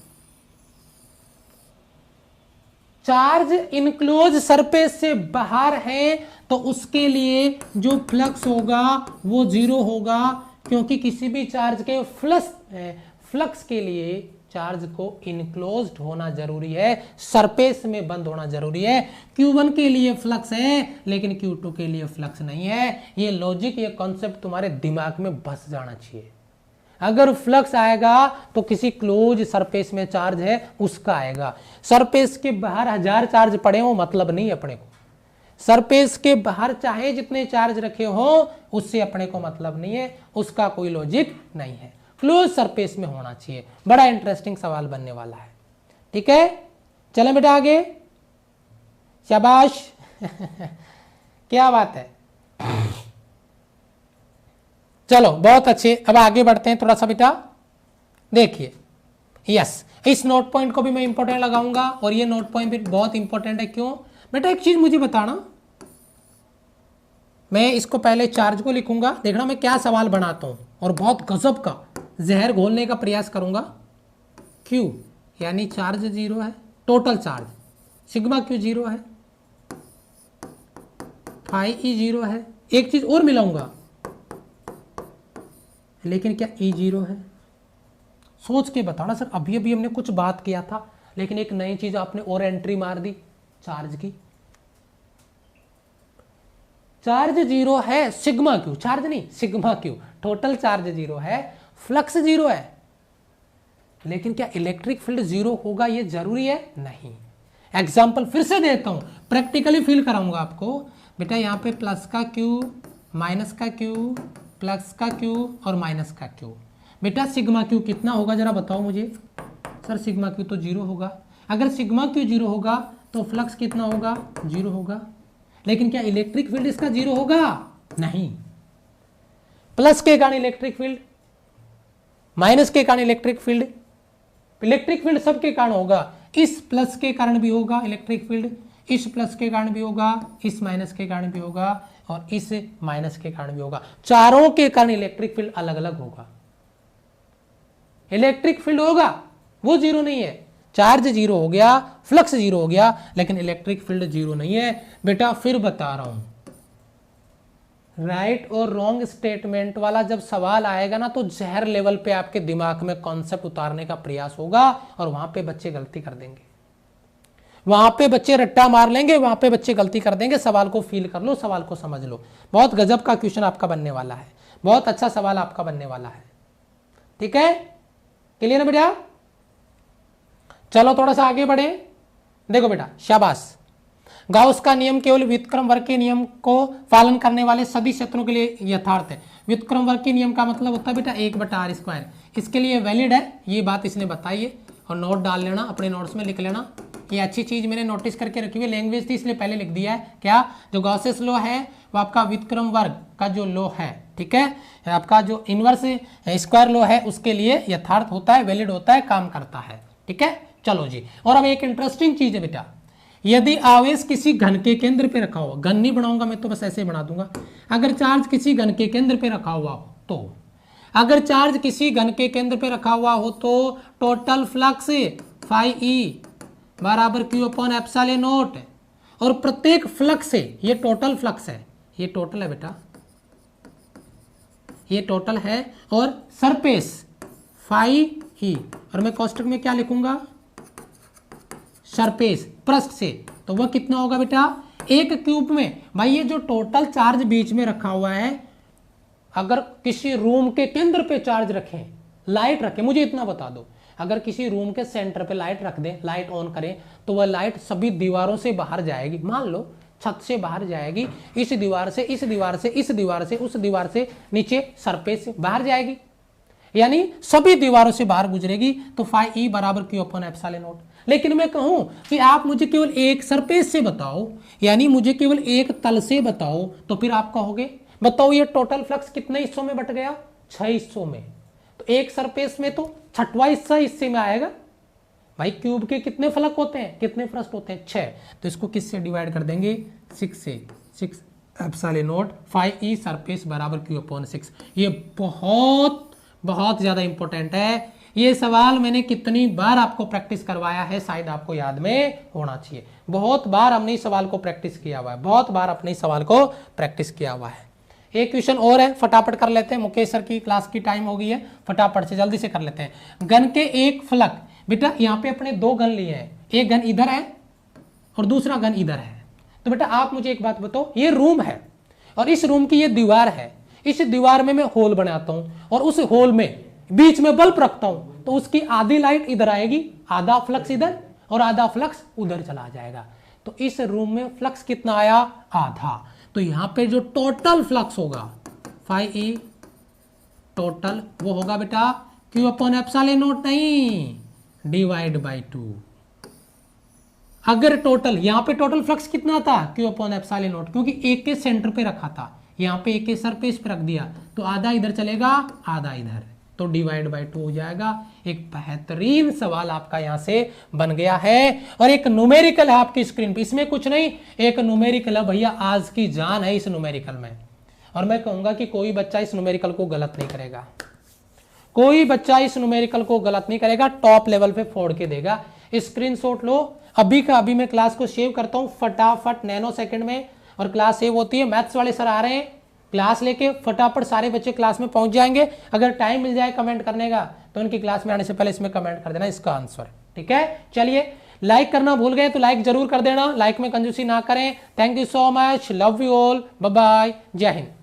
चार्ज इनक्लोज सरफेस से बाहर है तो उसके लिए जो फ्लक्स होगा वो 0 होगा, क्योंकि किसी भी चार्ज के फ्लक्स के लिए चार्ज को इनक्लोज्ड होना जरूरी है, सरफेस में बंद होना जरूरी है। Q1 के लिए फ्लक्स है लेकिन Q2 के लिए फ्लक्स नहीं है। ये लॉजिक, ये कॉन्सेप्ट तुम्हारे दिमाग में बस जाना चाहिए। अगर फ्लक्स आएगा तो किसी क्लोज सरफेस में चार्ज है उसका आएगा, सरफेस के बाहर 1000 चार्ज पड़े हो मतलब नहीं अपने को, सरफेस के बाहर चाहे जितने चार्ज रखे हो उससे अपने को मतलब नहीं है, उसका कोई लॉजिक नहीं है, क्लोज सरफेस में होना चाहिए। बड़ा इंटरेस्टिंग सवाल बनने वाला है, ठीक है। चलें बेटा आगे, शाबाश क्या बात है। चलो बहुत अच्छे, अब आगे बढ़ते हैं थोड़ा सा बेटा। देखिए यस, इस नोट पॉइंट को भी मैं इंपॉर्टेंट लगाऊंगा और ये नोट पॉइंट भी बहुत इंपॉर्टेंट है। क्यों बेटा, एक चीज मुझे बताना, मैं इसको पहले चार्ज को लिखूंगा, देखना मैं क्या सवाल बनाता हूं और बहुत गजब का जहर घोलने का प्रयास करूंगा। Q यानी चार्ज जीरो है, total charge sigma Q zero है, फाई E जीरो है, एक चीज और मिलाऊंगा, लेकिन क्या E जीरो है? सोच के बताना सर, अभी अभी हमने कुछ बात किया था लेकिन एक नई चीज आपने और एंट्री मार दी चार्ज की। चार्ज जीरो है, सिग्मा Q, चार्ज नहीं sigma Q, total charge zero है, फ्लक्स जीरो है, लेकिन क्या इलेक्ट्रिक फील्ड जीरो होगा ये जरूरी है? नहीं। एग्जाम्पल फिर से देता हूं, प्रैक्टिकली फील कराऊंगा आपको। बेटा यहाँ पे प्लस का Q, माइनस का Q, प्लस का Q और माइनस का Q। बेटा सिग्मा Q कितना होगा जरा बताओ मुझे। सर सिग्मा Q तो जीरो होगा। अगर सिग्मा Q जीरो होगा तो फ्लक्स कितना होगा? जीरो होगा। लेकिन क्या इलेक्ट्रिक फील्ड इसका जीरो होगा? नहीं। प्लस के कारण इलेक्ट्रिक फील्ड, माइनस के कारण इलेक्ट्रिक फील्ड, इलेक्ट्रिक फील्ड सबके कारण होगा। इस प्लस के कारण भी होगा इलेक्ट्रिक फील्ड, इस प्लस के कारण भी होगा, इस माइनस के कारण भी होगा और इस माइनस के कारण भी होगा। चारों के कारण इलेक्ट्रिक फील्ड अलग अलग होगा। इलेक्ट्रिक फील्ड होगा वो जीरो नहीं है। चार्ज जीरो हो गया, फ्लक्स जीरो हो गया, लेकिन इलेक्ट्रिक फील्ड जीरो नहीं है। बेटा फिर बता रहा हूं, राइट और रॉन्ग स्टेटमेंट वाला जब सवाल आएगा ना तो जहर लेवल पे आपके दिमाग में कॉन्सेप्ट उतारने का प्रयास होगा और वहां पे बच्चे गलती कर देंगे, वहां पे बच्चे रट्टा मार लेंगे, वहां पे बच्चे गलती कर देंगे। सवाल को फील कर लो, सवाल को समझ लो। बहुत गजब का क्वेश्चन आपका बनने वाला है, बहुत अच्छा सवाल आपका बनने वाला है। ठीक है, क्लियर है बेटा? चलो थोड़ा सा आगे बढ़े। देखो बेटा, शाबाश। गाउस का नियम केवल व्युत्क्रम वर्ग के नियम को पालन करने वाले सभी क्षेत्रों के लिए यथार्थ है। व्युत्क्रम वर्ग के नियम का मतलब होता है बेटा 1/r²। इसके लिए वैलिड है, ये बात इसने बताई है और नोट डाल लेना, अपने नोट्स में लिख लेना। ये अच्छी चीज मैंने नोटिस करके रखी हुई है, लैंग्वेज थी इसलिए पहले लिख दिया है। क्या? जो गॉसेस लॉ है वो आपका व्युत्क्रम वर्ग का जो लॉ है, ठीक है, आपका जो इनवर्स स्क्वायर लॉ है उसके लिए यथार्थ होता है, वैलिड होता है, काम करता है। ठीक है, चलो जी। और अब एक इंटरेस्टिंग चीज है बेटा, यदि आवेश किसी घन के केंद्र पे रखा हुआ, घन नहीं बनाऊंगा मैं तो बस ऐसे बना दूंगा। अगर चार्ज किसी घन के केंद्र पे रखा हुआ हो तो, अगर चार्ज किसी घन के केंद्र पे रखा हुआ हो तो टोटल फ्लक्स फाई ई बराबर Q/ε0। और प्रत्येक फ्लक्स से, ये टोटल फ्लक्स है, ये टोटल है बेटा, ये टोटल है, और सरफेस फाई ई, और मैं कोष्टक में क्या लिखूंगा? सरफेस, पृष्ठ से, तो वह कितना होगा बेटा? एक क्यूब में। भाई ये जो टोटल चार्ज बीच में रखा हुआ है, अगर किसी रूम के केंद्र पे चार्ज रखें, लाइट रखें, मुझे इतना बता दो, अगर किसी रूम के सेंटर पे लाइट रख दें, लाइट ऑन करें, तो वह लाइट सभी दीवारों से बाहर जाएगी। मान लो छत से बाहर जाएगी, इस दीवार से, इस दीवार से, इस दीवार से, उस दीवार से, नीचे सरफेस से बाहर जाएगी, यानी सभी दीवारों से बाहर गुजरेगी। तो फाई ई बराबर Q/ε0। लेकिन मैं कहूं कि आप मुझे केवल एक सरफेस से बताओ, यानी मुझे केवल एक तल से बताओ, तो फिर आप कहोगे बताओ ये टोटल फ्लक्स कितने हिस्सों में बट गया? 6 हिस्सों में। तो एक सरफेस में तो 6वां हिस्सा हिस्से में आएगा। भाई क्यूब के कितने फलक होते हैं, कितने पृष्ठ होते हैं? 6। तो इसको किससे डिवाइड कर देंगे? 6 से। 6/ε0 फाई ई सरफेस बराबर Q/6। ये बहुत बहुत ज्यादा इंपॉर्टेंट है। ये सवाल मैंने कितनी बार आपको प्रैक्टिस करवाया है, शायद आपको याद में होना चाहिए। बहुत बार हमने इस सवाल को प्रैक्टिस किया हुआ है, बहुत बार अपने सवाल को प्रैक्टिस किया हुआ है। एक क्वेश्चन और है, फटाफट कर लेते हैं, मुकेश सर की क्लास की टाइम हो गई है, फटाफट से जल्दी से कर लेते हैं। घन के एक फलक, बेटा यहाँ पे अपने 2 घन लिए हैं, एक घन इधर है और दूसरा घन इधर है। तो बेटा आप मुझे एक बात बताओ, ये रूम है और इस रूम की ये दीवार है, इस दीवार में मैं होल बनाता हूं और उस होल में बीच में बल्ब रखता हूं, तो उसकी आधी लाइट इधर आएगी, आधा फ्लक्स इधर और आधा फ्लक्स उधर चला जाएगा। तो इस रूम में फ्लक्स कितना आया? आधा। तो यहां पे जो टोटल फ्लक्स होगा फाई ई टोटल, वो होगा बेटा Q/ε0 नहीं, डिवाइड बाई 2। अगर टोटल, यहां पे टोटल फ्लक्स कितना था? Q/ε0, क्योंकि एक के सेंटर पे रखा था, यहां पे एक के सरफेस पे रख दिया, तो आधा इधर चलेगा, आधा इधर। तो डिवाइड बाय 2 हो जाएगा। एक बेहतरीन सवाल आपका यहां से बन गया है। और एक न्यूमेरिकल है आपकी स्क्रीन पे, इसमें कुछ नहीं, एक न्यूमेरिकल है भैया, आज की जान है इस न्यूमेरिकल में। और मैं कहूंगा कि कोई बच्चा इस न्यूमेरिकल को गलत नहीं करेगा, कोई बच्चा इस न्यूमेरिकल को गलत नहीं करेगा, टॉप लेवल पे फोड़ के देगा। स्क्रीनशॉट लो अभी का अभी, मैं क्लास को सेव करता हूं फटाफट नैनो सेकंड में, और क्लास सेव होती है। मैथ्स वाले सर आ रहे हैं, क्लास लेके फटाफट सारे बच्चे क्लास में पहुंच जाएंगे। अगर टाइम मिल जाए कमेंट करने का तो उनकी क्लास में आने से पहले इसमें कमेंट कर देना इसका आंसर, ठीक है। चलिए, लाइक करना भूल गए तो लाइक जरूर कर देना, लाइक में कंजूसी ना करें। Thank you so much, love you all, bye bye, जय हिंद।